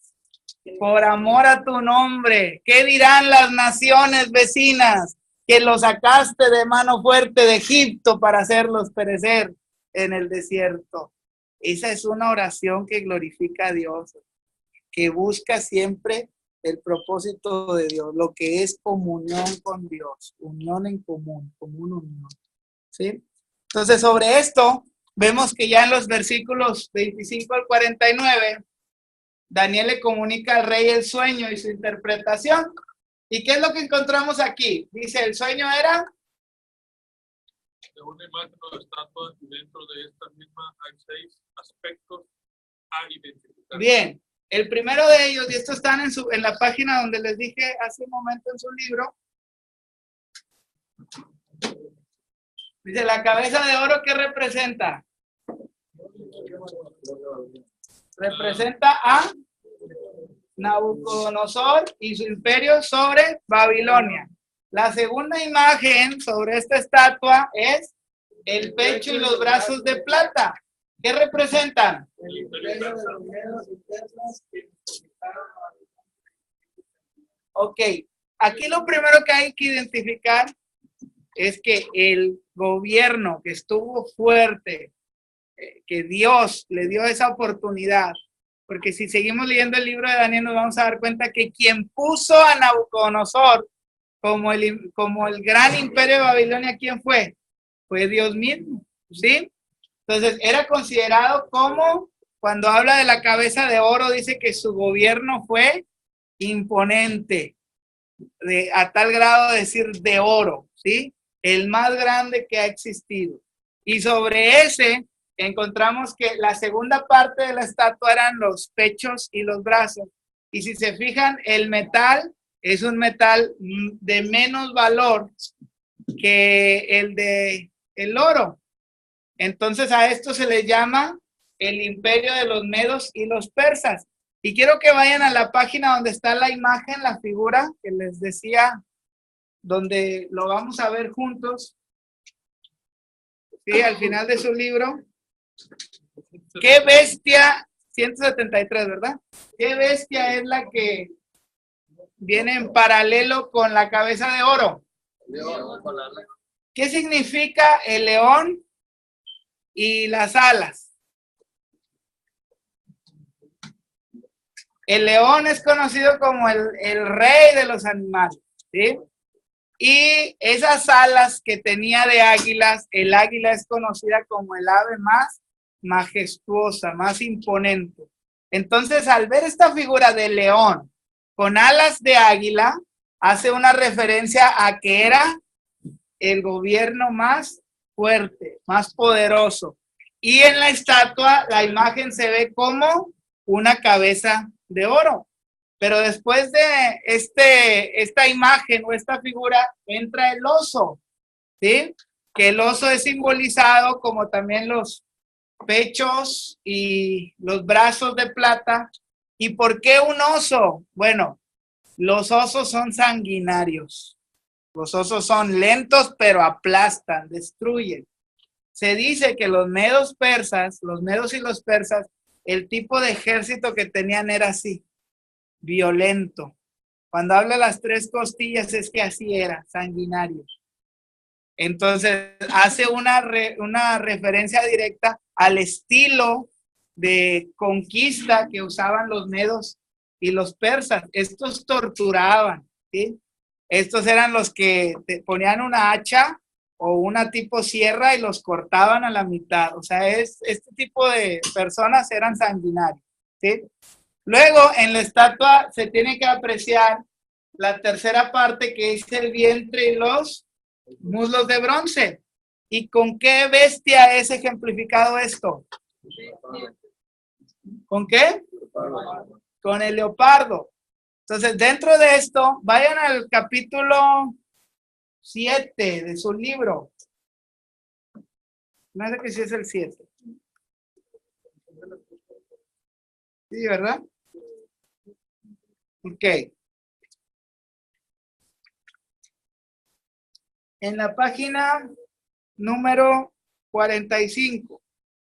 Por amor a tu nombre. ¿Qué dirán las naciones vecinas? Que los sacaste de mano fuerte de Egipto para hacerlos perecer en el desierto. Esa es una oración que glorifica a Dios, que busca siempre el propósito de Dios, lo que es comunión con Dios, unión en común unión. ¿Sí? Entonces, sobre esto, vemos que ya en los versículos 25 al 49, Daniel le comunica al rey el sueño y su interpretación. ¿Y qué es lo que encontramos aquí? Dice, el sueño era de una imagen o estatua, y dentro de esta misma hay 6 aspectos a identificar. Bien, el primero de ellos, y estos están en la página donde les dije hace un momento en su libro, dice, la cabeza de oro, ¿qué representa? Representa a Nabucodonosor y su imperio sobre Babilonia. La segunda imagen sobre esta estatua es el pecho y los brazos de plata. ¿Qué representan? Ok, aquí lo primero que hay que identificar es que el gobierno que estuvo fuerte, que Dios le dio esa oportunidad, porque si seguimos leyendo el libro de Daniel nos vamos a dar cuenta que quien puso a Nabucodonosor como el gran imperio de Babilonia, ¿quién fue? Fue Dios mismo, ¿sí? Entonces era considerado como, cuando habla de la cabeza de oro, dice que su gobierno fue imponente, a tal grado de decir de oro, ¿sí? El más grande que ha existido. Y sobre ese encontramos que la segunda parte de la estatua eran los pechos y los brazos. Y si se fijan, el metal es un metal de menos valor que el de el oro. Entonces a esto se le llama el imperio de los medos y los persas. Y quiero que vayan a la página donde está la imagen, la figura que les decía, donde lo vamos a ver juntos. Sí, al final de su libro. ¿Qué bestia? 173, ¿verdad? ¿Qué bestia es la que viene en paralelo con la cabeza de oro? ¿Qué significa el león y las alas? El león es conocido como el rey de los animales, ¿sí? Y esas alas que tenía de águilas, el águila es conocida como el ave más majestuosa, más imponente. Entonces, al ver esta figura de león con alas de águila, hace una referencia a que era el gobierno más fuerte, más poderoso. Y en la estatua, la imagen se ve como una cabeza de oro. Pero después de esta imagen o esta figura, entra el oso, ¿sí? Que el oso es simbolizado como también los pechos y los brazos de plata. ¿Y por qué un oso? Bueno, los osos son sanguinarios. Los osos son lentos, pero aplastan, destruyen. Se dice que los medos y los persas, el tipo de ejército que tenían era así, violento. Cuando habla de las tres costillas es que así era, sanguinario. Entonces hace una referencia directa al estilo de conquista que usaban los medos y los persas. Estos torturaban, ¿sí? Estos eran los que te ponían una hacha o una tipo sierra y los cortaban a la mitad. O sea, este tipo de personas eran sanguinarios, ¿sí? Luego, en la estatua se tiene que apreciar la tercera parte, que es el vientre y los muslos de bronce. ¿Y con qué bestia es ejemplificado esto? ¿Con qué? Con el leopardo. Entonces, dentro de esto, vayan al capítulo 7 de su libro. No sé que sí es el 7. Sí, ¿verdad? Ok. En la página número 45.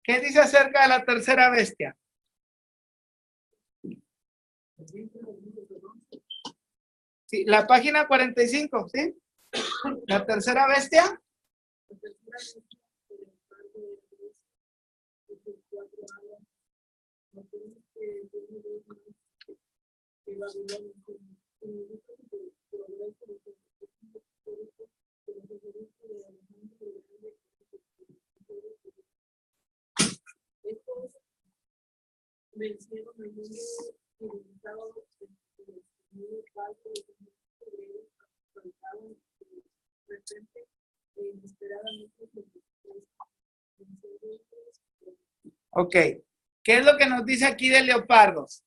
¿Qué dice acerca de la tercera bestia? Sí, la página 45, ¿sí? La tercera bestia. Ok. ¿Qué es lo que nos dice aquí de leopardos?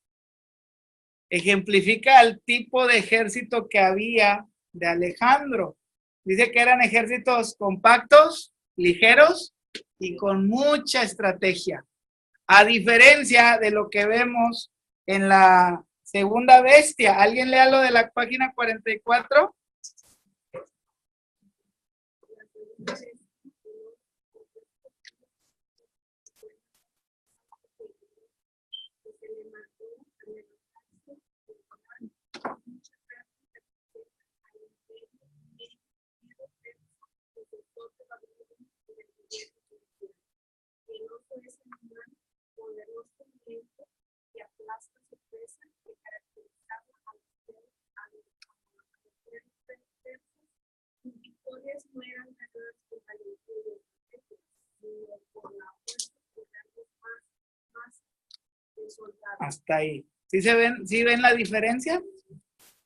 Ejemplifica el tipo de ejército que había de Alejandro. Dice que eran ejércitos compactos, ligeros y con mucha estrategia. A diferencia de lo que vemos en la segunda bestia. ¿Alguien lea lo de la página 44? Hasta ahí. ¿Sí ven la diferencia?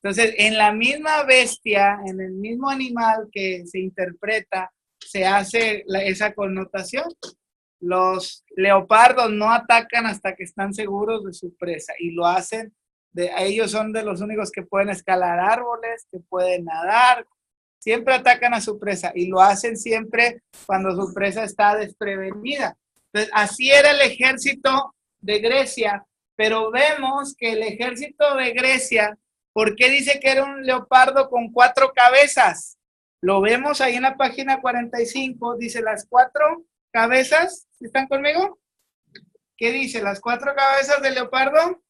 Entonces, en la misma bestia, en el mismo animal que se interpreta, se hace esa connotación. los leopardos no atacan hasta que están seguros de su presa y lo hacen, ellos son de los únicos que pueden escalar árboles, que pueden nadar, siempre atacan a su presa y lo hacen siempre cuando su presa está desprevenida. Entonces, así era el ejército de Grecia, pero vemos que el ejército de Grecia, ¿por qué dice que era un leopardo con 4 cabezas? Lo vemos ahí en la página 45, dice las 4 cabezas. ¿Están conmigo? ¿Qué dice? Las 4 cabezas del leopardo.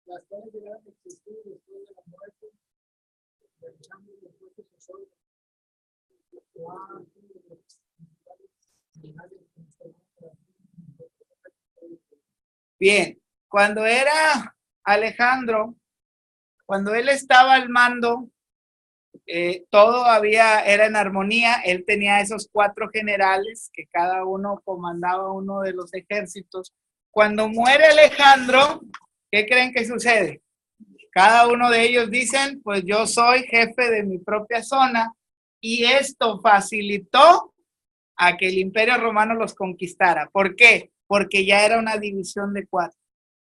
Las cuales llegaron a existir después de la muerte del cambio de fuerzas sociales. Bien, cuando era Alejandro, cuando él estaba al mando, todo era en armonía. Él tenía esos 4 generales que cada uno comandaba uno de los ejércitos. Cuando muere Alejandro, ¿qué creen que sucede? Cada uno de ellos dicen, pues yo soy jefe de mi propia zona, y esto facilitó a que el Imperio Romano los conquistara. ¿Por qué? Porque ya era una división de 4.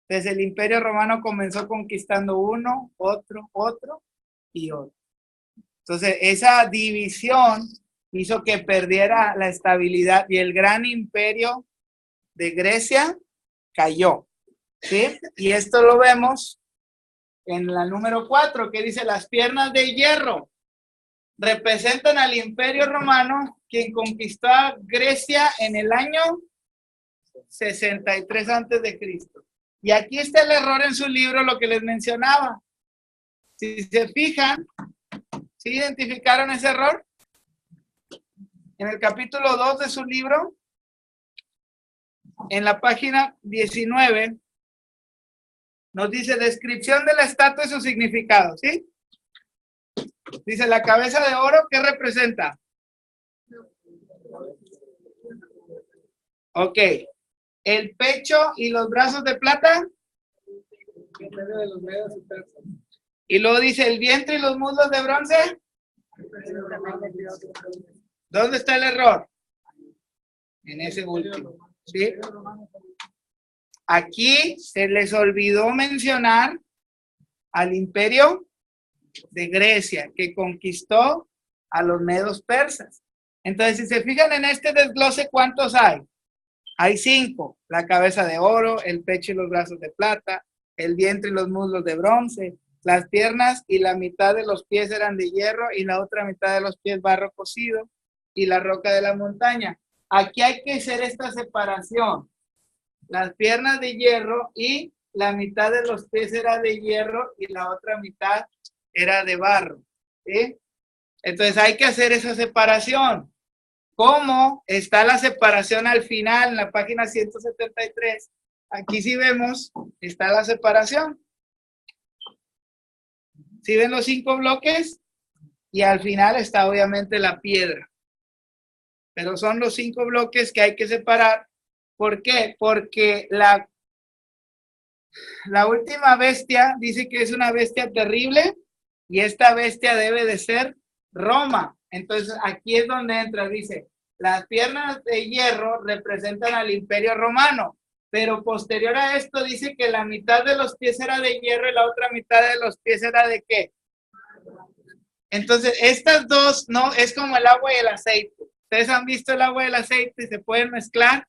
Entonces el Imperio Romano comenzó conquistando uno, otro y otro. Entonces esa división hizo que perdiera la estabilidad y el gran imperio de Grecia cayó. ¿Sí? Y esto lo vemos en la número 4, que dice: las piernas de hierro representan al Imperio Romano, quien conquistó a Grecia en el año 63 antes de Cristo. Y aquí está el error en su libro, lo que les mencionaba. Si se fijan, ¿sí identificaron ese error? En el capítulo 2 de su libro, en la página 19, nos dice descripción de la estatua y su significado, ¿sí? Dice la cabeza de oro, ¿qué representa? Ok. El pecho y los brazos de plata. Y luego dice el vientre y los muslos de bronce. ¿Dónde está el error? En ese último, ¿sí? Aquí se les olvidó mencionar al imperio de Grecia, que conquistó a los medos persas. Entonces, si se fijan en este desglose, ¿cuántos hay? Hay 5, la cabeza de oro, el pecho y los brazos de plata, el vientre y los muslos de bronce, las piernas y la mitad de los pies eran de hierro y la otra mitad de los pies barro cocido y la roca de la montaña. Aquí hay que hacer esta separación. Las piernas de hierro y la mitad de los pies era de hierro y la otra mitad era de barro. ¿Sí? Entonces hay que hacer esa separación. ¿Cómo está la separación al final en la página 173? Aquí sí vemos, está la separación. ¿Sí ven los 5 bloques? Y al final está obviamente la piedra. Pero son los 5 bloques que hay que separar. ¿Por qué? Porque la última bestia dice que es una bestia terrible y esta bestia debe de ser Roma. Entonces aquí es donde entra, dice, las piernas de hierro representan al Imperio Romano, pero posterior a esto dice que la mitad de los pies era de hierro y la otra mitad de los pies era de ¿qué? Entonces estas dos, no, es como el agua y el aceite. Ustedes han visto el agua y el aceite y se pueden mezclar.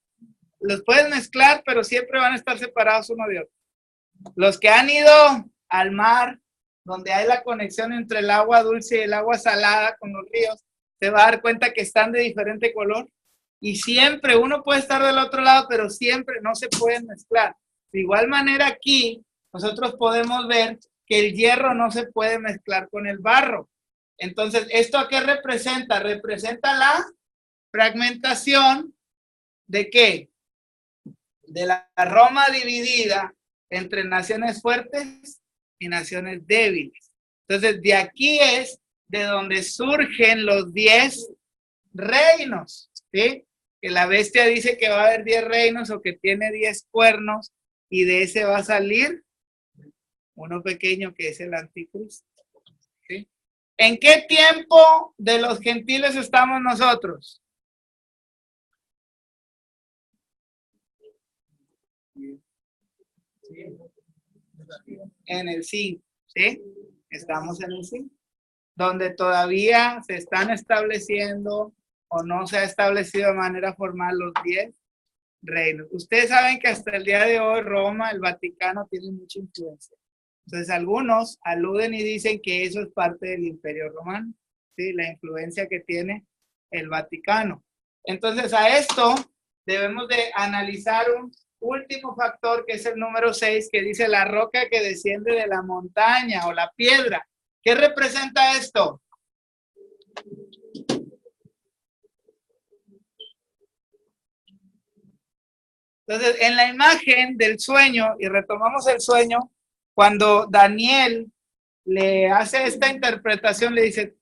Los pueden mezclar, pero siempre van a estar separados uno de otro. Los que han ido al mar, donde hay la conexión entre el agua dulce y el agua salada con los ríos, se va a dar cuenta que están de diferente color. Y siempre, uno puede estar del otro lado, pero siempre no se pueden mezclar. De igual manera aquí, nosotros podemos ver que el hierro no se puede mezclar con el barro. Entonces, ¿esto a qué representa? Representa la fragmentación ¿de qué? De la Roma dividida entre naciones fuertes y naciones débiles. Entonces, de aquí es de donde surgen los 10 reinos, ¿sí? Que la bestia dice que va a haber 10 reinos o que tiene 10 cuernos y de ese va a salir uno pequeño que es el anticristo, ¿sí? ¿En qué tiempo de los gentiles estamos nosotros? En el 5, ¿sí? Estamos en el 5, donde todavía se están estableciendo o no se ha establecido de manera formal los 10 reinos. Ustedes saben que hasta el día de hoy Roma, el Vaticano, tiene mucha influencia. Entonces algunos aluden y dicen que eso es parte del Imperio Romano, ¿sí? La influencia que tiene el Vaticano. Entonces a esto debemos de analizar un último factor, que es el número 6, que dice la roca que desciende de la montaña o la piedra. ¿Qué representa esto? Entonces, en la imagen del sueño, y retomamos el sueño, cuando Daniel le hace esta interpretación, le dice,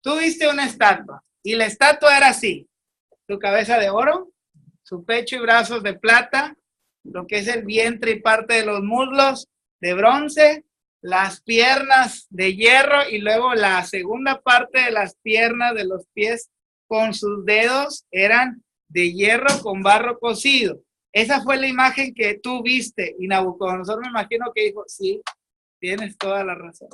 tú viste una estatua, y la estatua era así, su cabeza de oro, su pecho y brazos de plata, lo que es el vientre y parte de los muslos de bronce, las piernas de hierro, y luego la segunda parte de las piernas de los pies con sus dedos eran de hierro con barro cocido. Esa fue la imagen que tú viste, y Nabucodonosor me imagino que dijo, sí, tienes toda la razón.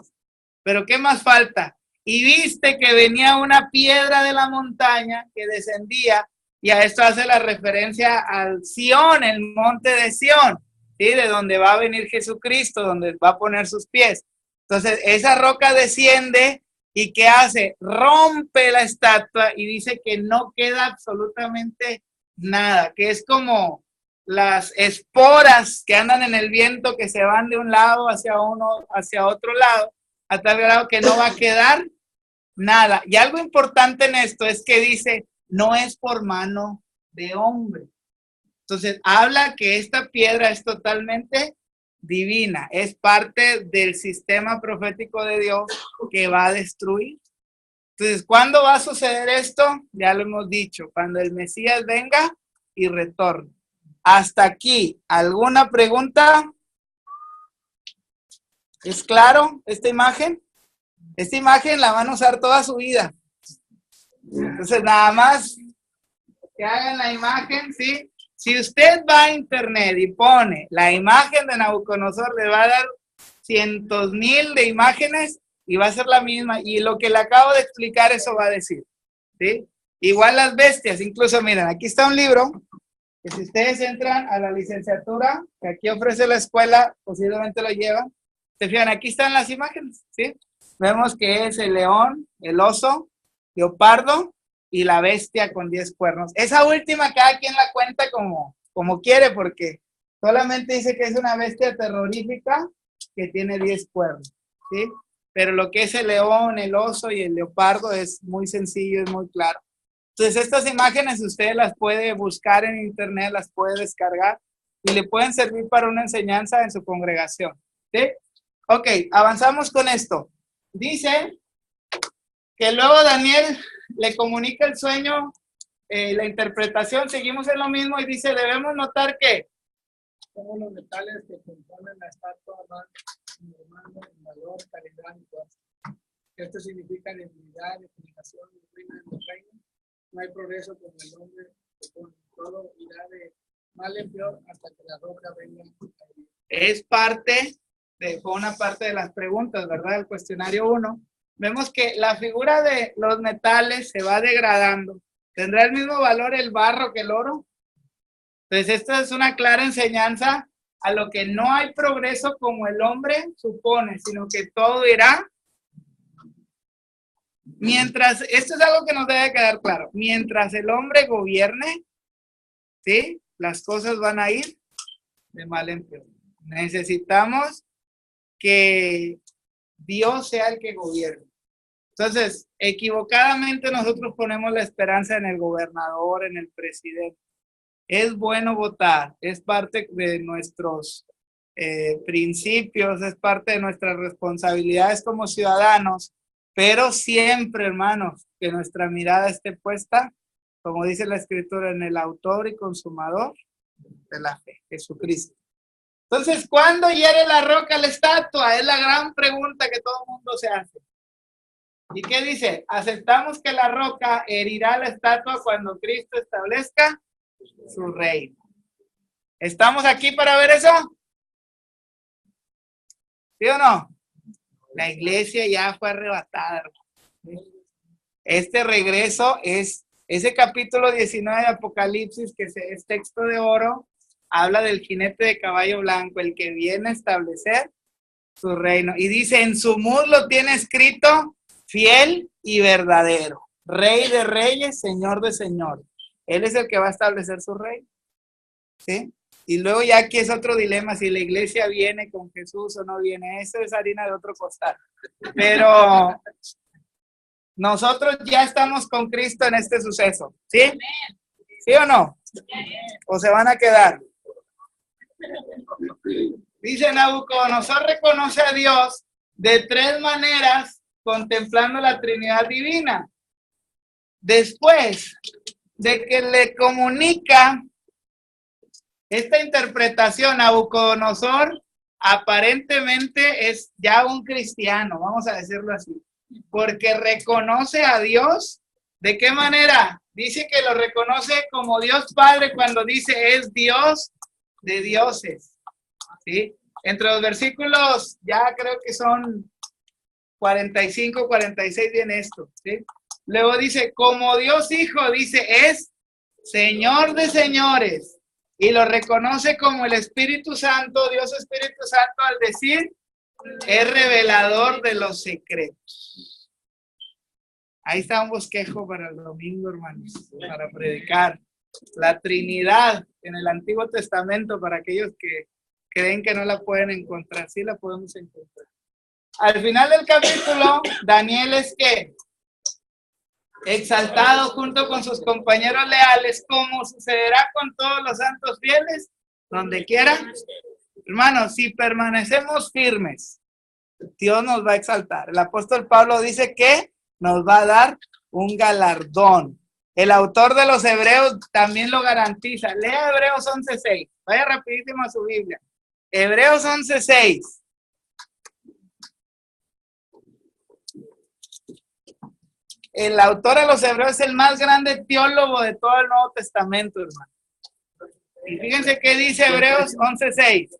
Pero ¿qué más falta? Y viste que venía una piedra de la montaña que descendía, y a esto hace la referencia al Sión, el monte de Sión, ¿sí? De donde va a venir Jesucristo, donde va a poner sus pies. Entonces, esa roca desciende, ¿y qué hace? Rompe la estatua y dice que no queda absolutamente nada, que es como las esporas que andan en el viento, que se van de un lado hacia otro lado, a tal grado que no va a quedar nada. Y algo importante en esto es que dice, no es por mano de hombre. Entonces, habla que esta piedra es totalmente divina, es parte del sistema profético de Dios que va a destruir. Entonces, ¿cuándo va a suceder esto? Ya lo hemos dicho, cuando el Mesías venga y retorne. Hasta aquí, ¿alguna pregunta? ¿Es claro esta imagen? Esta imagen la van a usar toda su vida. Entonces, nada más que hagan la imagen, ¿sí? Si usted va a internet y pone la imagen de Nabucodonosor, le va a dar cientos mil de imágenes y va a ser la misma. Y lo que le acabo de explicar, eso va a decir, ¿sí? Igual las bestias, incluso miren, aquí está un libro que si ustedes entran a la licenciatura que aquí ofrece la escuela, posiblemente lo llevan. Se fijan, aquí están las imágenes, ¿sí? Vemos que es el león, el oso, leopardo y la bestia con 10 cuernos. Esa última cada quien la cuenta como quiere, porque solamente dice que es una bestia terrorífica que tiene 10 cuernos, ¿sí? Pero lo que es el león, el oso y el leopardo es muy sencillo, es muy claro. Entonces, estas imágenes usted las puede buscar en internet, las puede descargar y le pueden servir para una enseñanza en su congregación, ¿sí? Ok, avanzamos con esto. Dice que luego Daniel le comunica el sueño, la interpretación, seguimos en lo mismo y dice, debemos notar que Todos los metales que componen la estatua van normando en valor, calidad y fuerza. Esto significa divinidad, definición y ruina en los reinos. No hay progreso con el hombre, con todo irá de mal en peor hasta que la roca venga. es fue una parte de las preguntas, ¿verdad? El cuestionario 1. Vemos que la figura de los metales se va degradando. ¿Tendrá el mismo valor el barro que el oro? Entonces, esta es una clara enseñanza a lo que no hay progreso como el hombre supone, sino que todo irá. Mientras, esto es algo que nos debe quedar claro, mientras el hombre gobierne, ¿sí? Las cosas van a ir de mal en peor. Necesitamos que Dios sea el que gobierne. Entonces, equivocadamente nosotros ponemos la esperanza en el gobernador, en el presidente. Es bueno votar, es parte de nuestros principios, es parte de nuestras responsabilidades como ciudadanos, pero siempre, hermanos, que nuestra mirada esté puesta, como dice la Escritura, en el autor y consumador de la fe, Jesucristo. Entonces, ¿cuándo hiere la roca la estatua? Es la gran pregunta que todo el mundo se hace. ¿Y qué dice? Aceptamos que la roca herirá la estatua cuando Cristo establezca su reino. ¿Estamos aquí para ver eso? ¿Sí o no? La iglesia ya fue arrebatada. Este regreso es ese capítulo 19 de Apocalipsis, que es texto de oro, habla del jinete de caballo blanco, el que viene a establecer su reino. Y dice, en su muslo tiene escrito, fiel y verdadero, Rey de reyes, Señor de señores. Él es el que va a establecer su reino. ¿Sí? Y luego ya aquí es otro dilema, si la iglesia viene con Jesús o no viene. Eso es harina de otro costal. Pero nosotros ya estamos con Cristo en este suceso. ¿Sí? ¿Sí o no? ¿O se van a quedar? Dice Nabucodonosor reconoce a Dios de tres maneras contemplando la Trinidad divina. Después de que le comunica esta interpretación, Nabucodonosor aparentemente es ya un cristiano, vamos a decirlo así, porque reconoce a Dios. ¿De qué manera? Dice que lo reconoce como Dios Padre cuando dice es Dios de dioses. ¿Sí? Entre los versículos, ya creo que son 45, 46 viene esto. ¿Sí? Luego dice, como Dios Hijo, dice, es Señor de señores. Y lo reconoce como el Espíritu Santo, Dios Espíritu Santo, al decir, es revelador de los secretos. Ahí está un bosquejo para el domingo, hermanos, para predicar. La Trinidad en el Antiguo Testamento, para aquellos que creen que no la pueden encontrar, sí la podemos encontrar. Al final del capítulo, Daniel es ¿qué? Exaltado junto con sus compañeros leales, como sucederá con todos los santos fieles, donde quiera. Hermanos, si permanecemos firmes, Dios nos va a exaltar. El apóstol Pablo dice que nos va a dar un galardón. El autor de los Hebreos también lo garantiza. Lea Hebreos 11:6. Vaya rapidísimo a su Biblia. Hebreos 11:6. El autor de los Hebreos es el más grande teólogo de todo el Nuevo Testamento, hermano. Y fíjense qué dice Hebreos 11:6.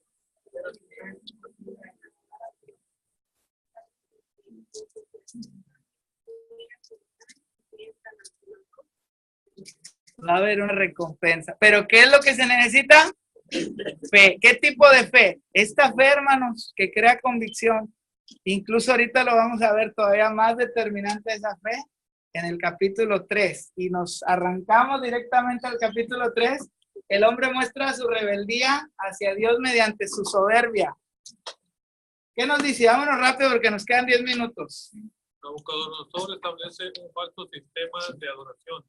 Va a haber una recompensa. ¿Pero qué es lo que se necesita? Fe. ¿Qué tipo de fe? Esta fe, hermanos, que crea convicción. Incluso ahorita lo vamos a ver todavía más determinante esa fe en el capítulo 3. Y nos arrancamos directamente al capítulo 3. El hombre muestra su rebeldía hacia Dios mediante su soberbia. ¿Qué nos dice? Vámonos rápido porque nos quedan 10 minutos. Nabucodonosor establece un falso sistema de adoración.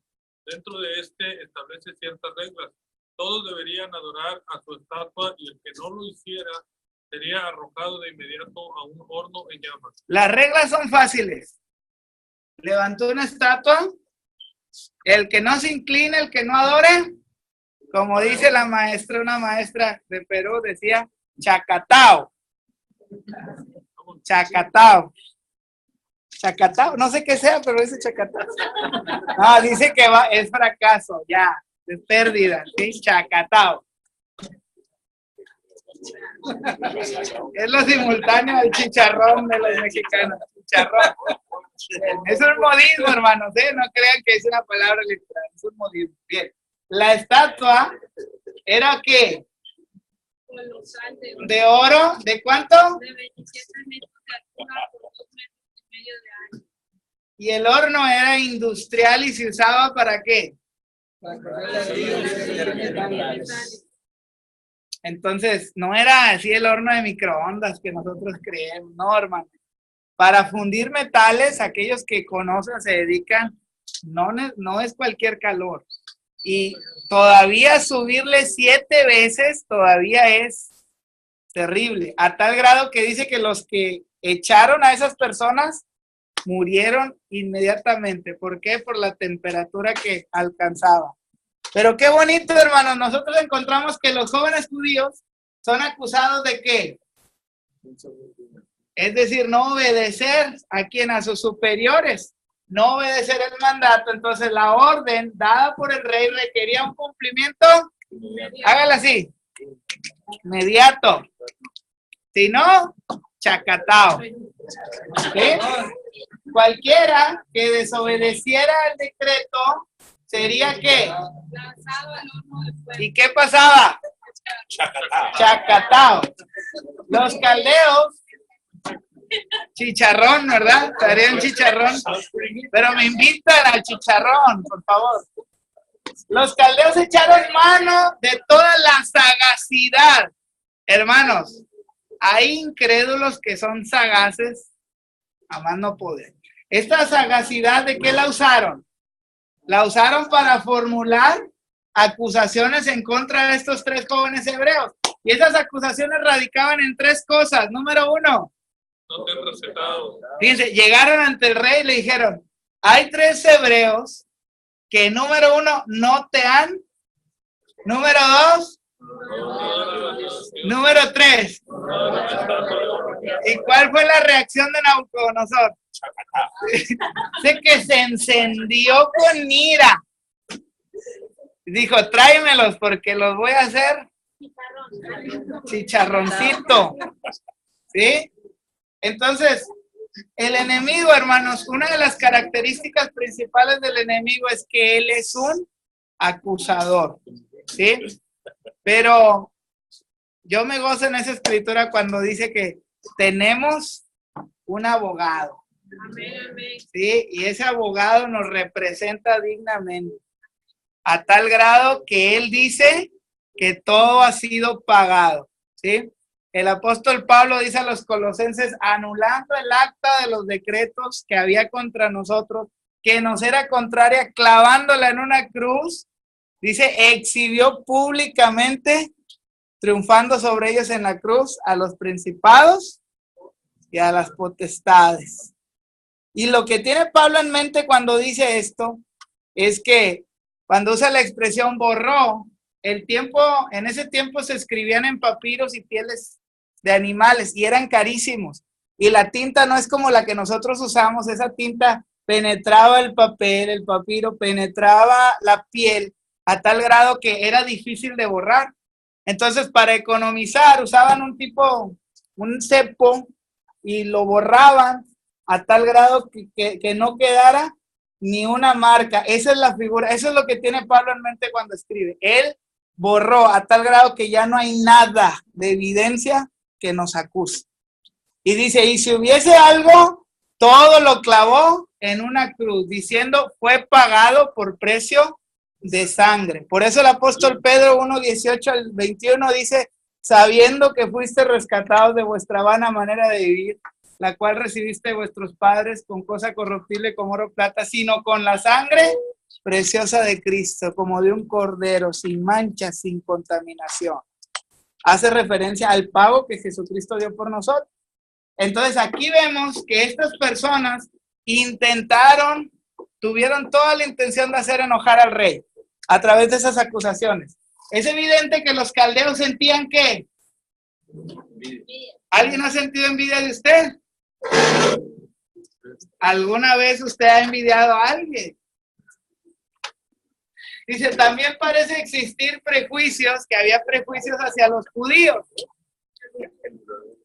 Dentro de este establece ciertas reglas. Todos deberían adorar a su estatua y el que no lo hiciera sería arrojado de inmediato a un horno en llamas. Las reglas son fáciles. Levantó una estatua, el que no se incline, el que no adore, como dice la maestra, una maestra de Perú decía, chacatao. Chacatao. Chacatao, no sé qué sea, pero dice chacatao. No, dice que es fracaso, ya, es pérdida, ¿sí? Chacatao. Es lo simultáneo al chicharrón de los mexicanos. Chicharrón. Es un modismo, hermanos, ¿eh? No crean que es una palabra literal, es un modismo. Bien. La estatua era ¿qué? De oro, ¿de cuánto? De 27 metros de altura por 2 metros y medio de ancho. Y el horno era industrial y se usaba ¿para qué? Entonces, no era así el horno de microondas que nosotros creemos, no, hermano. Para fundir metales, aquellos que conocen, se dedican, no es cualquier calor. Y todavía subirle 7 veces todavía es terrible, a tal grado que dice que los que echaron a esas personas murieron inmediatamente. ¿Por qué? Por la temperatura que alcanzaba. Pero qué bonito, hermanos, nosotros encontramos que los jóvenes judíos son acusados de ¿qué? Es decir, no obedecer a quien, a sus superiores, no obedecer el mandato. Entonces la orden dada por el rey requería un cumplimiento, hágala así, inmediato. Si no, chacatao. ¿Sí? Cualquiera que desobedeciera el decreto sería ¿qué? Lanzado al horno de fuego. ¿Y qué pasaba? Chacatao. Los caldeos, chicharrón, ¿verdad? Daría un chicharrón, pero me invitan al chicharrón, por favor. Los caldeos echaron mano de toda la sagacidad. Hermanos, hay incrédulos que son sagaces a más no poder. Esta sagacidad, ¿de qué la usaron? La usaron para formular acusaciones en contra de estos 3 jóvenes hebreos. Y esas acusaciones radicaban en 3 cosas. Número 1. No te han recetado. Fíjense, llegaron ante el rey y le dijeron, hay 3 hebreos que número 1 no te han, número 2, número 3. ¿Y cuál fue la reacción de Nabucodonosor? Sé que se encendió con ira. Dijo, tráemelos porque los voy a hacer chicharroncito. ¿Sí? Entonces, el enemigo, hermanos, una de las características principales del enemigo es que él es un acusador. ¿Sí? Pero yo me gozo en esa escritura cuando dice que tenemos un abogado. Amén, amén. ¿Sí? Y ese abogado nos representa dignamente, a tal grado que él dice que todo ha sido pagado. ¿Sí? El apóstol Pablo dice a los colosenses, anulando el acta de los decretos que había contra nosotros, que nos era contraria, clavándola en una cruz, dice, exhibió públicamente, triunfando sobre ellos en la cruz, a los principados y a las potestades. Y lo que tiene Pablo en mente cuando dice esto, es que cuando usa la expresión borró, en ese tiempo se escribían en papiros y pieles de animales y eran carísimos. Y la tinta no es como la que nosotros usamos, esa tinta penetraba el papel, el papiro penetraba la piel a tal grado que era difícil de borrar. Entonces, para economizar, usaban un cepo y lo borraban a tal grado que no quedara ni una marca. Esa es la figura, eso es lo que tiene Pablo en mente cuando escribe. Él borró a tal grado que ya no hay nada de evidencia que nos acuse. Y dice, y si hubiese algo, todo lo clavó en una cruz, diciendo, fue pagado por precio de sangre. Por eso el apóstol Pedro 1:18 al 21 dice, sabiendo que fuiste rescatados de vuestra vana manera de vivir, la cual recibiste de vuestros padres con cosa corruptible como oro o plata, sino con la sangre preciosa de Cristo, como de un cordero, sin mancha, sin contaminación. Hace referencia al pago que Jesucristo dio por nosotros. Entonces aquí vemos que estas personas tuvieron toda la intención de hacer enojar al rey a través de esas acusaciones. Es evidente que los caldeos sentían que ¿alguien ha sentido envidia de usted? ¿Alguna vez usted ha envidiado a alguien? Dice, también parece existir prejuicios, que había prejuicios hacia los judíos.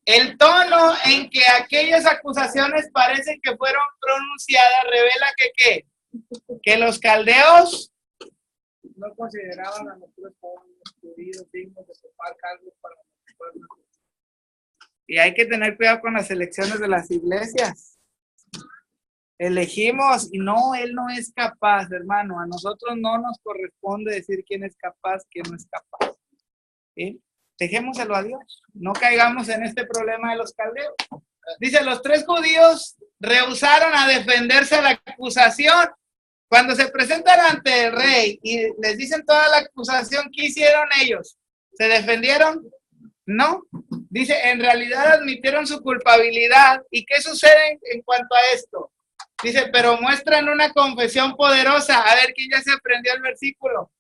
El tono en que aquellas acusaciones parecen que fueron pronunciadas revela que los caldeos no consideraban a nosotros como judíos dignos de ocupar cargos para los pueblos. Y hay que tener cuidado con las elecciones de las iglesias. Elegimos y no, él no es capaz, hermano. A nosotros no nos corresponde decir quién es capaz, quién no es capaz. ¿Sí? Dejémoselo a Dios. No caigamos en este problema de los caldeos. Dice, los 3 judíos rehusaron a defenderse de la acusación. Cuando se presentan ante el rey y les dicen toda la acusación, ¿qué hicieron ellos? ¿Se defendieron? No. Dice, en realidad admitieron su culpabilidad. ¿Y qué sucede en cuanto a esto? Dice, pero muestran una confesión poderosa. A ver, ¿quién ya se aprendió el versículo?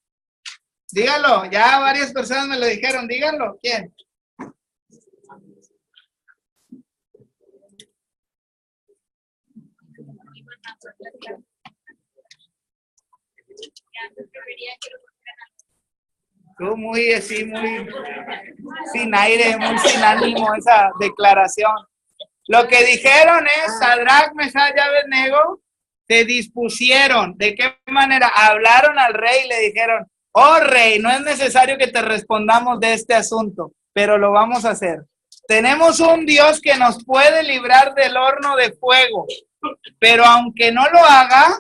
Dígalo, ya varias personas me lo dijeron, díganlo. ¿Quién? Tú muy así, muy sin aire, muy sin ánimo esa declaración. Lo que dijeron es, Sadrach, Mesach y Abednego se dispusieron. ¿De qué manera? Hablaron al rey y le dijeron, oh rey, no es necesario que te respondamos de este asunto, pero lo vamos a hacer. Tenemos un Dios que nos puede librar del horno de fuego, pero aunque no lo haga,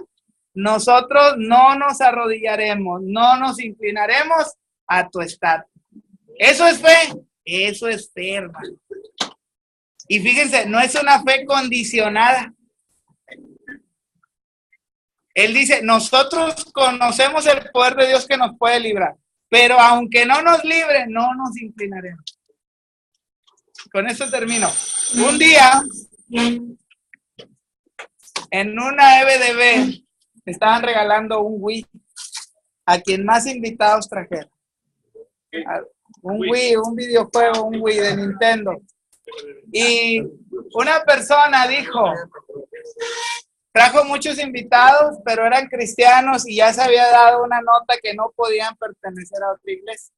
nosotros no nos arrodillaremos, no nos inclinaremos a tu estatua. Eso es fe, hermano. Y fíjense, no es una fe condicionada. Él dice, nosotros conocemos el poder de Dios que nos puede librar, pero aunque no nos libre, no nos inclinaremos. Con eso termino. Un día, en una EBDB, estaban regalando un Wii a quien más invitados trajera. Un Wii, un videojuego, un Wii de Nintendo. Y una persona dijo, trajo muchos invitados, pero eran cristianos y ya se había dado una nota que no podían pertenecer a otra iglesia.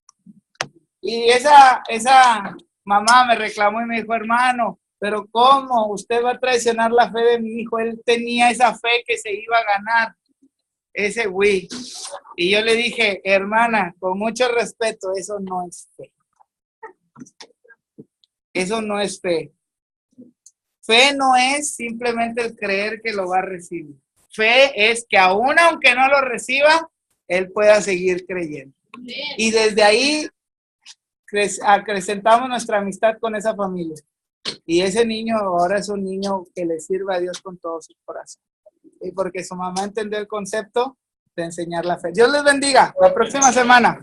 Y esa mamá me reclamó y me dijo, hermano, pero ¿cómo? Usted va a traicionar la fe de mi hijo. Él tenía esa fe que se iba a ganar ese Wii. Y yo le dije, hermana, con mucho respeto, eso no es fe. Eso no es fe. Fe no es simplemente el creer que lo va a recibir. Fe es que aún aunque no lo reciba, él pueda seguir creyendo. Y desde ahí acrecentamos nuestra amistad con esa familia. Y ese niño ahora es un niño que le sirve a Dios con todo su corazón. Y porque su mamá entendió el concepto de enseñar la fe. Dios les bendiga. La próxima semana.